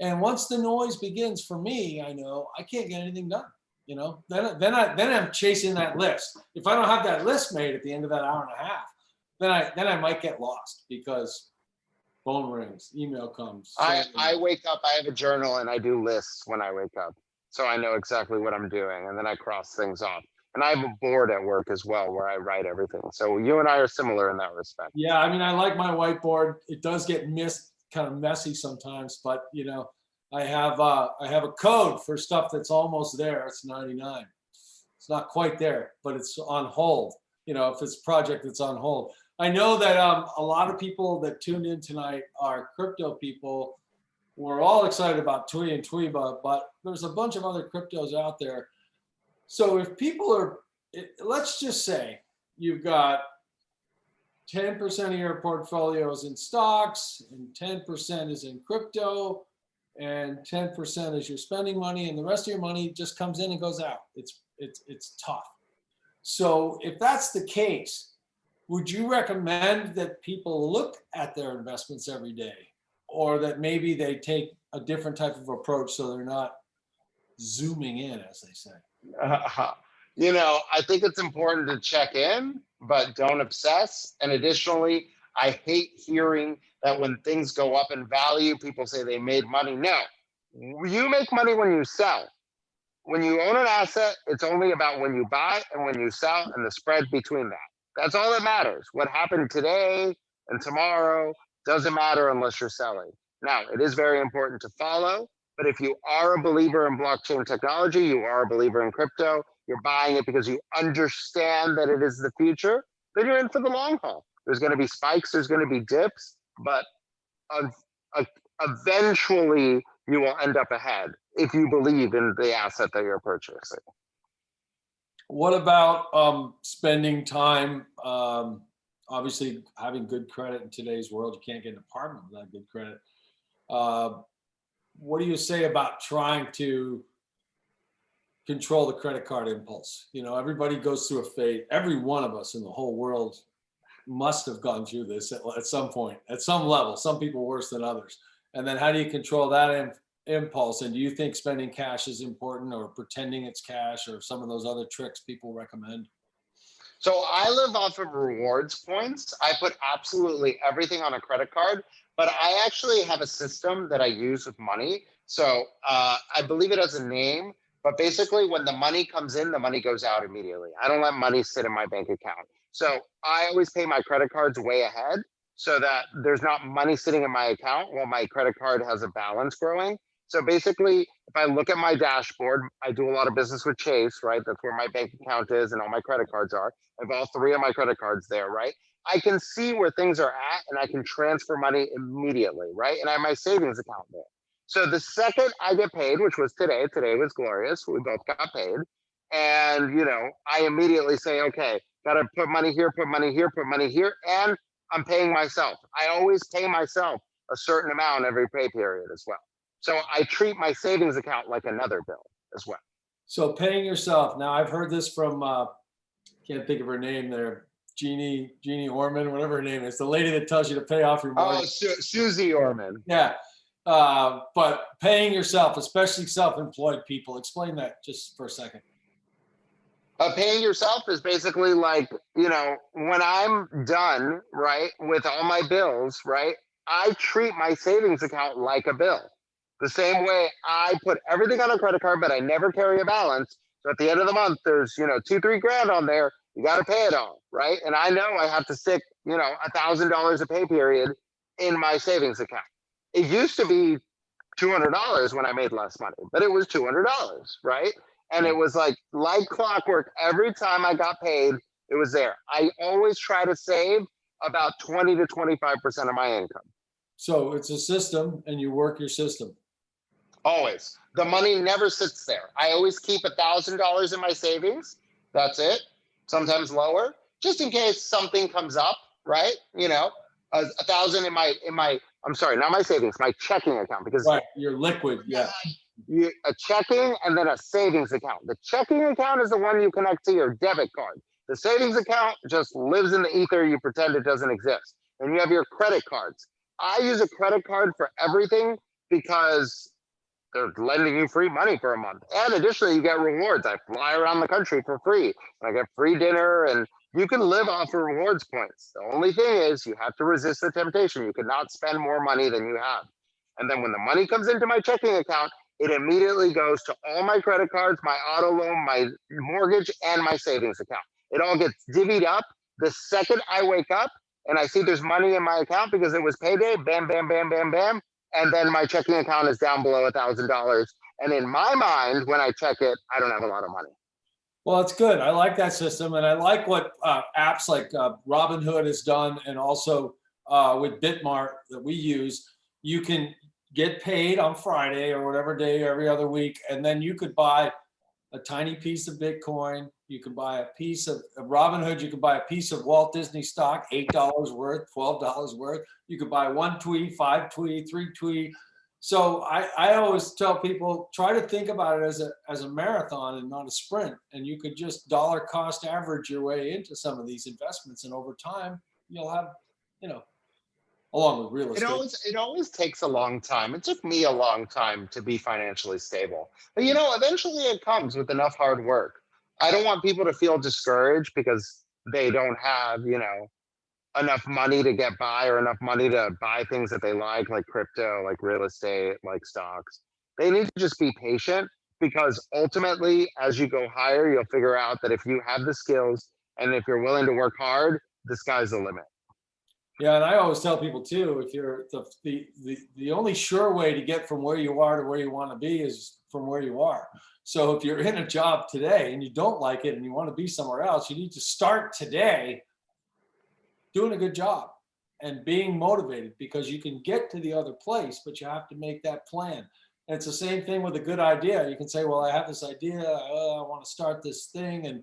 And once the noise begins, for me, I know I can't get anything done. Then I'm chasing that list. If I don't have that list made at the end of that hour and a half, then I might get lost, because phone rings, email comes. I wake up, I have a journal, and I do lists when I wake up. So I know exactly what I'm doing, and then I cross things off. And I have a board at work as well where I write everything. So you and I are similar in that respect. Yeah, I mean, I like my whiteboard. It does get kind of messy sometimes, but I have a code for stuff that's almost there. It's 99. It's not quite there, but it's on hold. If it's a project that's on hold. I know that a lot of people that tuned in tonight are crypto people. We're all excited about Tui and Tuiba, but there's a bunch of other cryptos out there. So if people let's just say you've got 10% of your portfolio is in stocks, and 10% is in crypto, and 10% is your spending money, and the rest of your money just comes in and goes out. It's tough. So if that's the case, would you recommend that people look at their investments every day, or that maybe they take a different type of approach so they're not zooming in, as they say? I think it's important to check in, but don't obsess. And additionally, I hate hearing that when things go up in value, people say they made money. No, you make money when you sell. When you own an asset, it's only about when you buy and when you sell and the spread between that. That's all that matters. What happened today and tomorrow doesn't matter unless you're selling. Now, it is very important to follow, but if you are a believer in blockchain technology, you are a believer in crypto, you're buying it because you understand that it is the future, then you're in for the long haul. There's going to be spikes, there's going to be dips, but eventually you will end up ahead if you believe in the asset that you're purchasing. What about spending time? Obviously, having good credit in today's world, you can't get an apartment without good credit. What do you say about trying to control the credit card impulse? Everybody goes through a phase. Every one of us in the whole world must have gone through this at some point, at some level. Some people worse than others. And then how do you control that impulse? And do you think spending cash is important, or pretending it's cash, or some of those other tricks people recommend? So I live off of rewards points. I put absolutely everything on a credit card, but I actually have a system that I use with money. So I believe it has a name, but basically when the money comes in, the money goes out immediately. I don't let money sit in my bank account. So I always pay my credit cards way ahead so that there's not money sitting in my account while my credit card has a balance growing. So basically, if I look at my dashboard, I do a lot of business with Chase, right? That's where my bank account is and all my credit cards are. I have all three of my credit cards there, right? I can see where things are at and I can transfer money immediately, right? And I have my savings account there. So the second I get paid, which was today was glorious. We both got paid. And, I immediately say, okay, got to put money here, put money here, put money here. And I'm paying myself. I always pay myself a certain amount every pay period as well. So I treat my savings account like another bill as well. So paying yourself. Now I've heard this from, can't think of her name there. Jeannie Orman, whatever her name is, the lady that tells you to pay off your Oh, mortgage. Susie Orman. Yeah. But paying yourself, especially self-employed people, explain that just for a second. Paying yourself is basically like, when I'm done, right, with all my bills, right, I treat my savings account like a bill. The same way I put everything on a credit card, but I never carry a balance. So at the end of the month, there's, 2-3 grand on there. You got to pay it all, right? And I know I have to stick, $1,000 a pay period in my savings account. It used to be $200 when I made less money, but it was $200, right? And it was like clockwork. Every time I got paid, it was there. I always try to save about 20 to 25% of my income. So it's a system and you work your system. Always. The money never sits there. I always keep $1,000 in my savings. That's it. Sometimes lower, just in case something comes up, right? A thousand in my, I'm sorry, not my savings, my checking account, because right, you're liquid. Yeah. A checking and then a savings account. The checking account is the one you connect to your debit card. The savings account just lives in the ether. You pretend it doesn't exist. And you have your credit cards. I use a credit card for everything because they're lending you free money for a month. And additionally, you get rewards. I fly around the country for free. I get free dinner, and you can live off of rewards points. The only thing is you have to resist the temptation. You cannot spend more money than you have. And then when the money comes into my checking account, it immediately goes to all my credit cards, my auto loan, my mortgage, and my savings account. It all gets divvied up the second I wake up and I see there's money in my account because it was payday, bam, bam, bam, bam, bam. And then my checking account is down below $1,000. And in my mind, when I check it, I don't have a lot of money. Well, it's good. I like that system. And I like what apps like Robinhood has done. And also with Bitmart that we use, you can get paid on Friday or whatever day every other week. And then you could buy a tiny piece of Bitcoin. You can buy a piece of Robinhood. You can buy a piece of Walt Disney stock, $8 worth, $12 worth. You could buy 1 tweet, 5 tweet, 3 tweet. So I always tell people, try to think about it as a marathon and not a sprint. And you could just dollar cost average your way into some of these investments. And over time, you'll have, along with real estate. It always takes a long time. It took me a long time to be financially stable. But eventually it comes with enough hard work. I don't want people to feel discouraged because they don't have, enough money to get by or enough money to buy things that they like crypto, like real estate, like stocks. They need to just be patient because ultimately, as you go higher, you'll figure out that if you have the skills and if you're willing to work hard, the sky's the limit. Yeah, and I always tell people too, if you're the only sure way to get from where you are to where you want to be is from where you are. So if you're in a job today and you don't like it and you want to be somewhere else, you need to start today doing a good job and being motivated, because you can get to the other place, but you have to make that plan. And it's the same thing with a good idea. You can say, well, I have this idea, I want to start this thing, and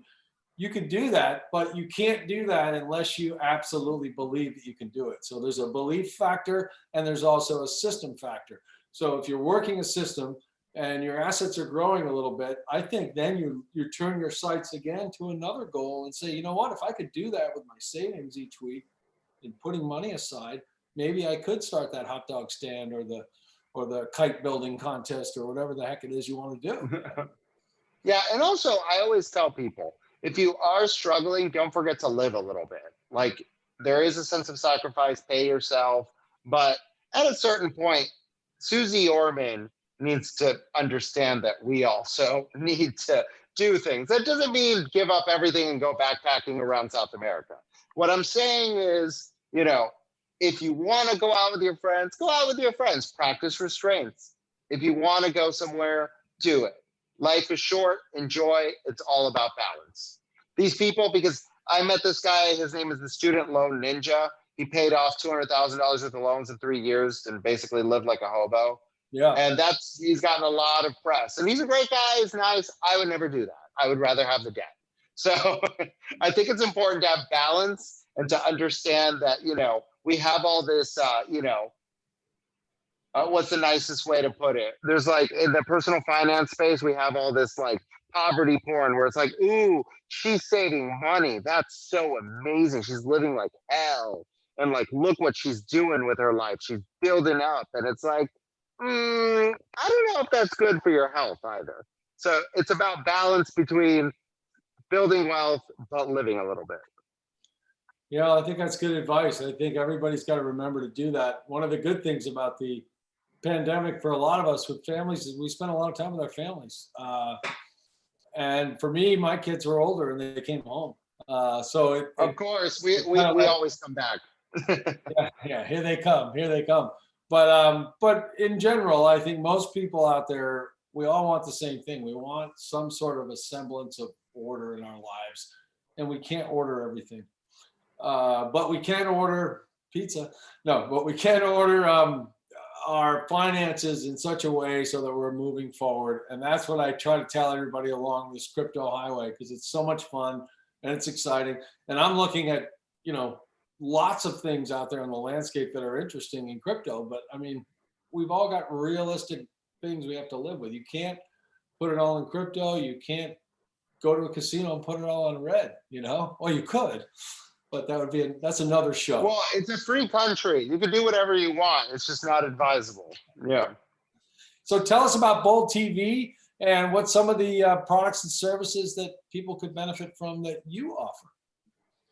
you can do that, but you can't do that unless you absolutely believe that you can do it. So there's a belief factor and there's also a system factor. So if you're working a system and your assets are growing a little bit, I think then you turn your sights again to another goal and say, you know what, if I could do that with my savings each week and putting money aside, maybe I could start that hot dog stand or the or the kite building contest or whatever the heck it is you want to do. Yeah, and also I always tell people, if you are struggling, don't forget to live a little bit. Like there is a sense of sacrifice, pay yourself, but at a certain point, Susie Orman needs to understand that we also need to do things. That doesn't mean give up everything and go backpacking around South America. What I'm saying is, you know, if you want to go out with your friends, go out with your friends, practice restraints. If you want to go somewhere, do it. Life is short, enjoy. It's all about balance. These people, because I met this guy, his name is the Student Loan Ninja. He paid off $200,000 worth of loans in 3 years and basically lived like a hobo. Yeah. And he's gotten a lot of press. And he's a great guy, he's nice. I would never do that. I would rather have the debt. So I think it's important to have balance and to understand that, you know, we have all this, what's the nicest way to put it? There's like in the personal finance space, we have all this like poverty porn where it's like, ooh, she's saving money. That's so amazing. She's living like hell. And like, look what she's doing with her life. She's building up. And it's like, I don't know if that's good for your health either. So it's about balance between building wealth, but living a little bit. Yeah, I think that's good advice. I think everybody's got to remember to do that. One of the good things about the pandemic for a lot of us with families is we spent a lot of time with our families. And for me, my kids were older and they came home. Of course, we always come back. yeah, here they come. But in general, I think most people out there, we all want the same thing. We want some sort of a semblance of order in our lives, and we can't order everything. But we can order pizza. No, but we can order our finances in such a way so that we're moving forward. And that's what I try to tell everybody along this crypto highway, because it's so much fun and it's exciting. And I'm looking at, lots of things out there in the landscape that are interesting in crypto. But I mean, we've all got realistic things we have to live with. You can't put it all in crypto. You can't go to a casino and put it all on red, Well, you could, but that's another show. Well, it's a free country. You can do whatever you want. It's just not advisable. Yeah. So tell us about Bold TV and what some of the products and services that people could benefit from that you offer.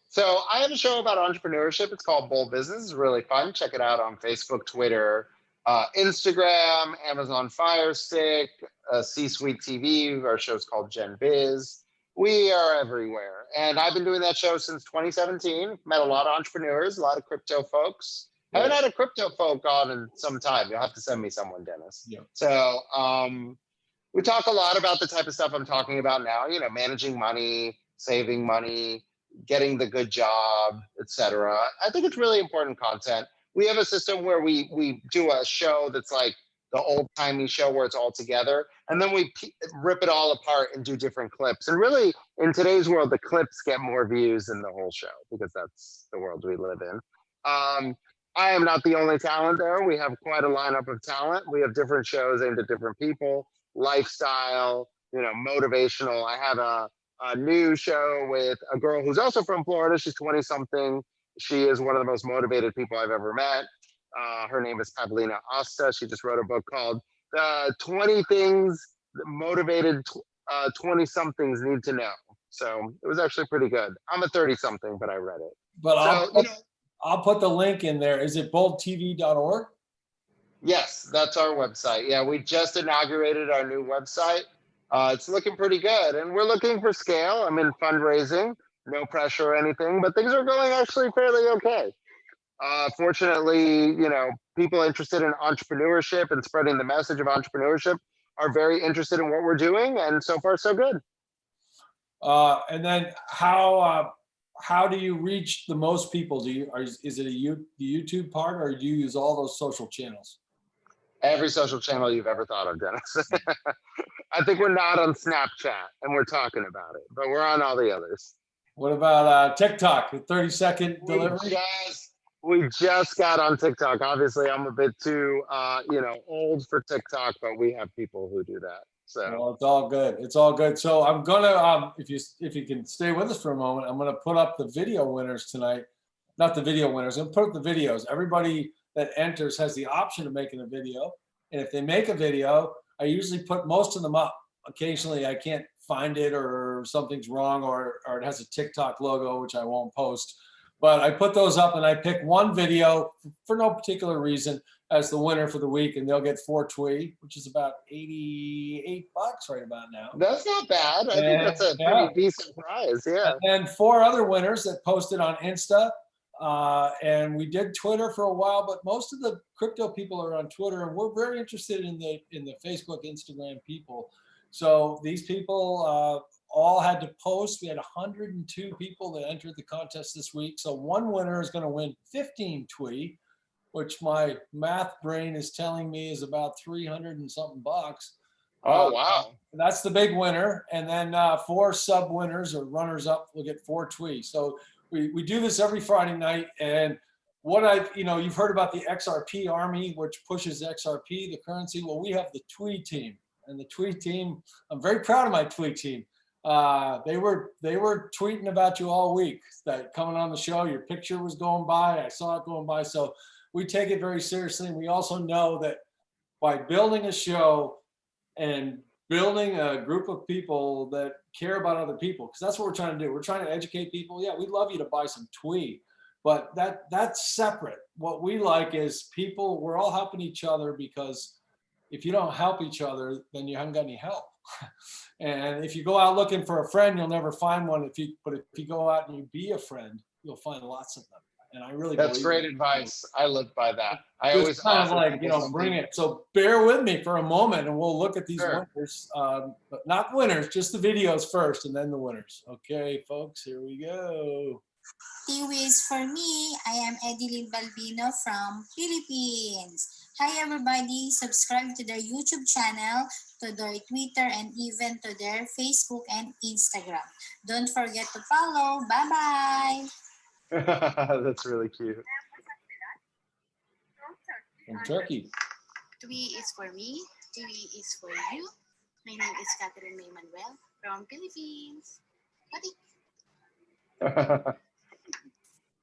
So I have a show about entrepreneurship. It's called Bold Business. It's really fun. Check it out on Facebook, Twitter, Instagram, Amazon Fire Stick, C-Suite TV. Our show's called Gen Biz. We are everywhere. And I've been doing that show since 2017. Met a lot of entrepreneurs, a lot of crypto folks. I haven't had a crypto folk on in some time. You'll have to send me someone, Dennis. Yeah. So we talk a lot about the type of stuff I'm talking about now, managing money, saving money, getting the good job, etc. I think it's really important content. We have a system where we do a show that's like the old-timey show where it's all together, and then we rip it all apart and do different clips. And really, in today's world, the clips get more views than the whole show because that's the world we live in. I am not the only talent there. We have quite a lineup of talent. We have different shows aimed at different people, lifestyle, motivational. I have a new show with a girl who's also from Florida. She's 20-something. She is one of the most motivated people I've ever met. Her name is Pavlina Asta. She just wrote a book called 20 Things Motivated 20-somethings Need to Know. So it was actually pretty good. I'm a 30-something, but I read it. But I'll put the link in there. Is it boldtv.org? Yes, that's our website. Yeah, we just inaugurated our new website. It's looking pretty good, and we're looking for scale. I'm in fundraising, no pressure or anything, but things are going actually fairly okay. Fortunately, people interested in entrepreneurship and spreading the message of entrepreneurship are very interested in what we're doing, and so far, so good. And then how do you reach the most people? Is it the YouTube part, or do you use all those social channels? Every social channel you've ever thought of, Dennis. I think we're not on Snapchat, and we're talking about it, but we're on all the others. What about TikTok, the 30-second delivery? We just got on TikTok. Obviously, I'm a bit too, old for TikTok, but we have people who do that. So well, it's all good. It's all good. So I'm gonna, if you can stay with us for a moment, I'm gonna put up the video winners tonight. Not the video winners. I'm gonna put up the videos. Everybody that enters has the option of making a video, And if they make a video, I usually put most of them up. Occasionally I can't find it or something's wrong or it has a TikTok logo, which I won't post. But I put those up and I pick one video for no particular reason as the winner for the week, and they'll get 4 twee, which is about $88 right about now. That's not bad. I think that's a Yeah. pretty decent prize. Yeah. And 4 other winners that posted on Insta. And we did Twitter for a while, but most of the crypto people are on Twitter, and we're very interested in the Facebook, Instagram people. So these people all had to post. We had 102 people that entered the contest this week. So one winner is going to win 15 twee, which my math brain is telling me is about 300 and something bucks. Oh, wow. That's the big winner. And then 4 sub winners or runners up will get 4 twee. So we do this every Friday night. And what you've heard about the XRP army, which pushes XRP, the currency. Well, we have the twee team. And the twee team, I'm very proud of my twee team. They were tweeting about you all week, that coming on the show, your picture was going by. I saw it going by. So we take it very seriously. And we also know that by building a show and building a group of people that care about other people, because that's what we're trying to do. We're trying to educate people. Yeah, we'd love you to buy some twee, but that's separate. What we like is people, we're all helping each other, because if you don't help each other, then you haven't got any help. And if you go out looking for a friend, you'll never find one. But if you go out and you be a friend, you'll find lots of them. And I really That's believe great that. advice. I live by that. I Just always kind of offer like, people something. bring it. So bear with me for a moment and we'll look at these Sure. winners, but not winners, just the videos first and then the winners. Okay, folks, here we go. Tiwi is for me. I am Edilyn Balbino from Philippines. Hi everybody, subscribe to their YouTube channel, to their Twitter, and even to their Facebook and Instagram. Don't forget to follow. Bye-bye. That's really cute. From Turkey. Twi is for me. Tiwi is for you. My name is Catherine May Manuel from Philippines. Bye.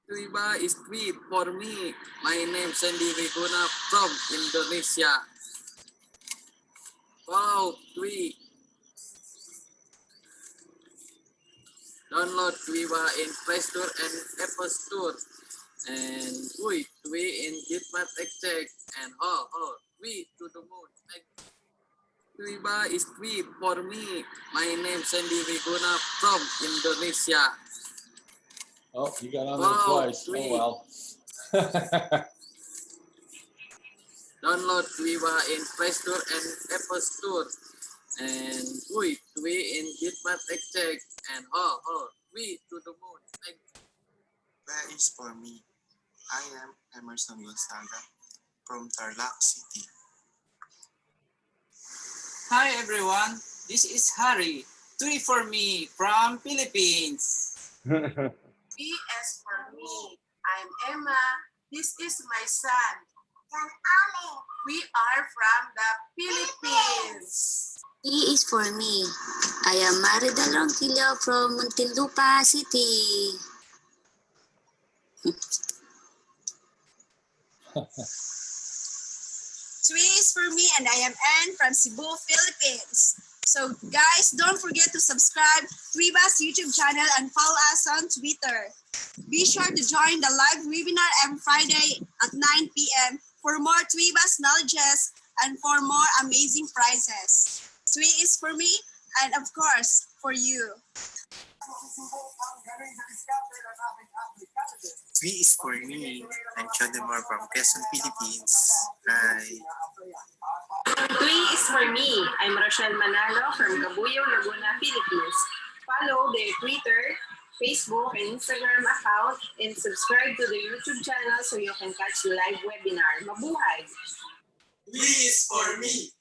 Tuiba is tweet for me. My name Sandy Riguna from Indonesia. Wow, tweet. Download Tuiba in Play Store and Apple Store. And tweet in Gitmat Exchange. And tweet to the moon. Tuiba is tweet for me. My name Sandy Riguna from Indonesia. Oh, you got on there twice. Tweet. Oh, well. Download Tuiba in Play Store and Apple Store. And tweet in Gitmat Exchange. And tweet to the moon. That is for me. I am Emerson Gonzaga from Tarlac City. Hi everyone, this is Harry. Three for me from Philippines. PS for me. I'm Emma. This is my son. We are from the Philippines. E is for me. I am Marida Ronquillo from Muntinlupa City. Three is for me, and I am Anne from Cebu, Philippines. So guys, don't forget to subscribe to Tweeba's YouTube channel and follow us on Twitter. Be sure to join the live webinar every Friday at 9 p.m. for more Tweeba's knowledges and for more amazing prizes. Three is for me, and of course, for you. Three is for me. I'm Chodemar from Quezon, Philippines. Hi. Three is for me. I'm Rochelle Manalo from Cabuyao, Laguna, Philippines. Follow their Twitter, Facebook, and Instagram account and subscribe to the YouTube channel so you can catch the live webinar. Mabuhay! Three is for me.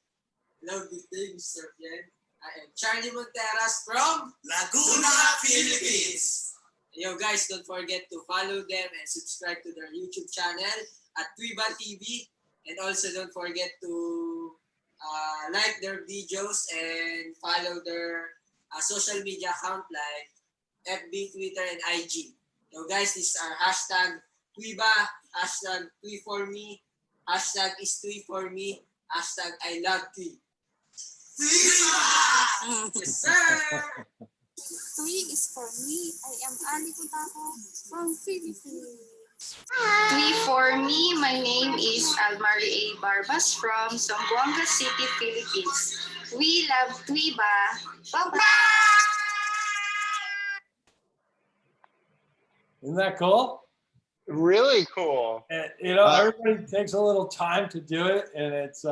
Hello, good day, Mr. Jen. I am Charlie Monteras from Laguna, Philippines. Yo guys, don't forget to follow them and subscribe to their YouTube channel at Tuiba TV. And also don't forget to like their videos and follow their social media account like FB, Twitter, and IG. So guys, this is our hashtag Tuiba, hashtag Tui for me, hashtag is Tui for me. Hashtag I love tea. Yes, sir. 3 is for me. I am Ali Kutako from Philippines. 3 for me. My name is Almari A. Barbas from Zamboanga City, Philippines. We love Tuiba. Bye-bye. Isn't that cool? Really cool. And, you know, everybody takes a little time to do it, and it's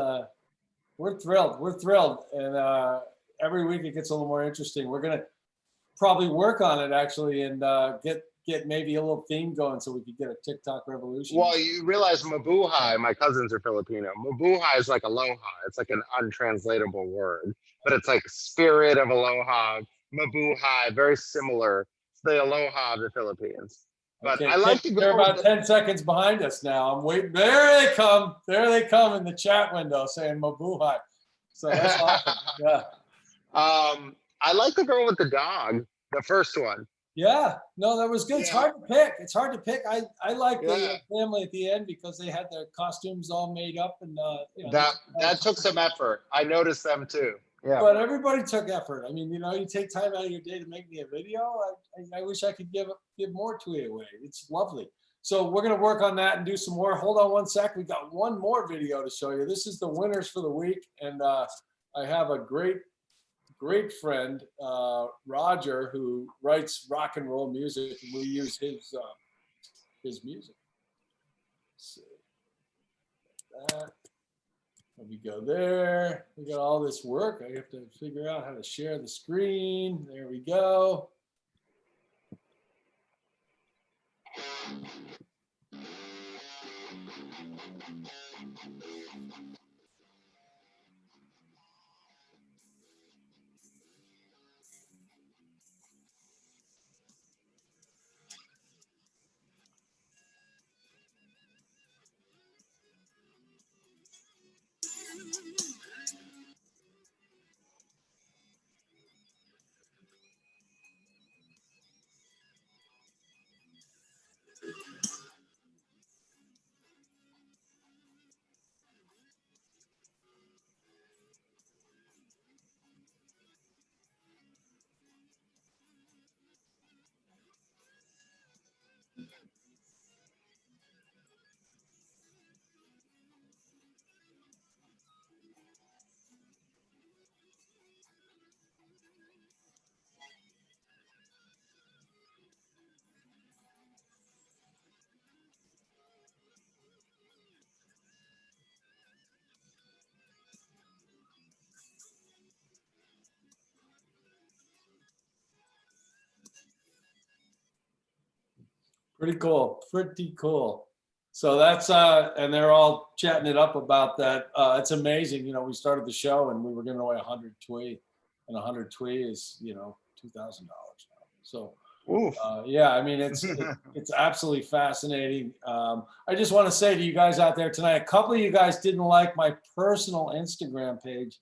we're thrilled. We're thrilled, and every week it gets a little more interesting. We're gonna probably work on it actually, and get maybe a little theme going so we could get a TikTok revolution. Well, you realize mabuhay, my cousins are Filipino. Mabuhay is like aloha. It's like an untranslatable word, but it's like spirit of aloha. Mabuhay, very similar to the aloha of the Philippines. But Okay, I like to they're go about 10 seconds behind us now. I'm waiting. There they come. There they come in the chat window saying mabuhay. So that's awesome. Yeah. I like the girl with the dog, the first one. Yeah. No, that was good. It's Yeah. hard to pick. It's hard to pick. I like the Yeah. family at the end because they had their costumes all made up, and you know, That took some effort. I noticed them too. Yeah. But everybody took effort. I mean, you know, you take time out of your day to make me a video. I wish I could give more to it away. It's lovely. So we're gonna work on that and do some more. Hold on one sec. We got one more video to show you. This is the winners for the week, and I have a great friend, Roger, who writes rock and roll music, and we use his music. Let's see. That. Let me go there. We got all this work. I have to figure out how to share the screen. There we go. Pretty cool. Pretty cool. So that's and they're all chatting it up about that. It's amazing. You know, we started the show and we were giving away 100 twee, and 100 twee is, you know, $2,000 now. So yeah, I mean, it's absolutely fascinating. I just want to say to you guys out there tonight, a couple of you guys didn't like my personal Instagram page,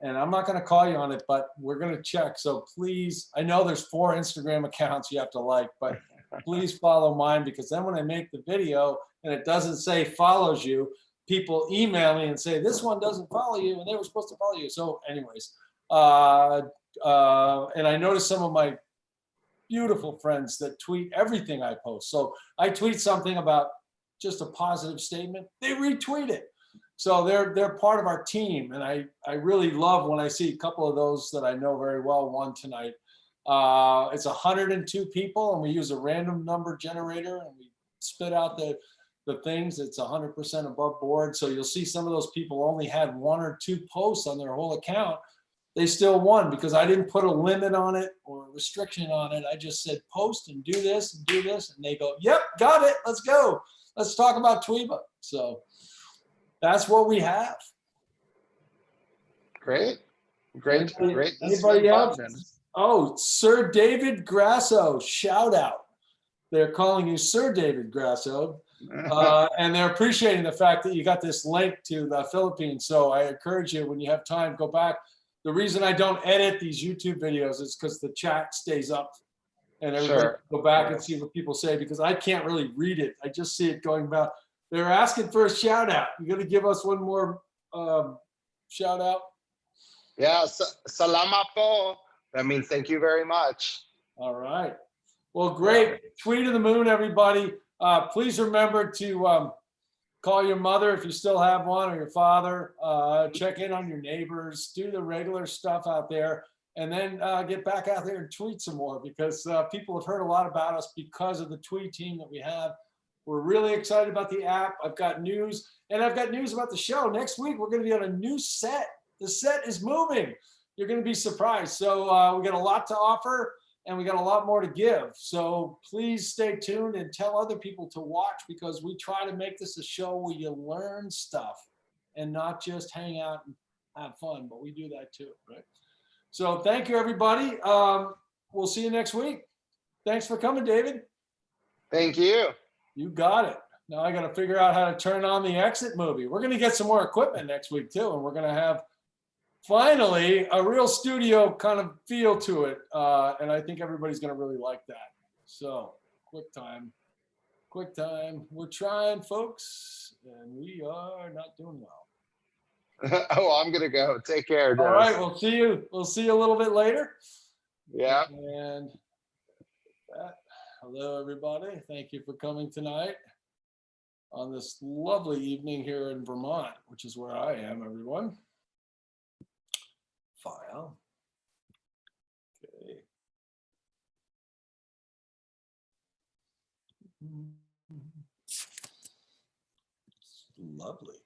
and I'm not going to call you on it, but we're going to check. So please, I know there's 4 Instagram accounts you have to like, but please follow mine, because then when I make the video and it doesn't say follows you, people email me and say, this one doesn't follow you and they were supposed to follow you. So anyways, and I noticed some of my beautiful friends that tweet everything I post. So I tweet something about just a positive statement, they retweet it. So they're part of our team. And I really love when I see a couple of those that I know very well, one tonight. It's 102 people, and we use a random number generator, and we spit out the things. It's 100% above board. So you'll see some of those people only had 1 or 2 posts on their whole account. They still won because I didn't put a limit on it or a restriction on it. I just said post and do this and do this, and they go, yep, got it. Let's go. Let's talk about Tuiba. So that's what we have. Great. Anybody else? Oh, Sir David Grasso, shout out. They're calling you Sir David Grasso, and they're appreciating the fact that you got this link to the Philippines. So I encourage you, when you have time, go back. The reason I don't edit these YouTube videos is because the chat stays up, and everybody can go back and see what people say, because I can't really read it. I just see it going about. They're asking for a shout out. You're going to give us one more shout out? Yeah, salamat po. That means thank you very much. All right. Well, great. Tweet of the moon, everybody. Please remember to call your mother if you still have one, or your father. Check in on your neighbors. Do the regular stuff out there. And then get back out there and tweet some more, because people have heard a lot about us because of the tweet team that we have. We're really excited about the app. I've got news, and I've got news about the show. Next week, we're going to be on a new set. The set is moving. You're going to be surprised. So we got a lot to offer, and we got a lot more to give. So please stay tuned and tell other people to watch, because we try to make this a show where you learn stuff and not just hang out and have fun, but we do that too, right? So thank you, everybody. We'll see you next week. Thanks for coming, David. Thank you. You got it. Now I got to figure out how to turn on the exit movie. We're going to get some more equipment next week too, and we're going to have finally a real studio kind of feel to it. And I think everybody's going to really like that. So quick time. We're trying, folks, and we are not doing well. Oh, I'm gonna go. Take care, Dennis. All right, we'll see you. We'll see you a little bit later. Yeah. And hello, everybody. Thank you for coming tonight on this lovely evening here in Vermont, which is where I am, everyone. File. Okay. Lovely.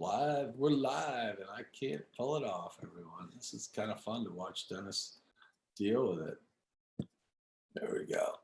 Live, we're live, and I can't pull it off, everyone. This is kind of fun to watch Dennis deal with it. There we go.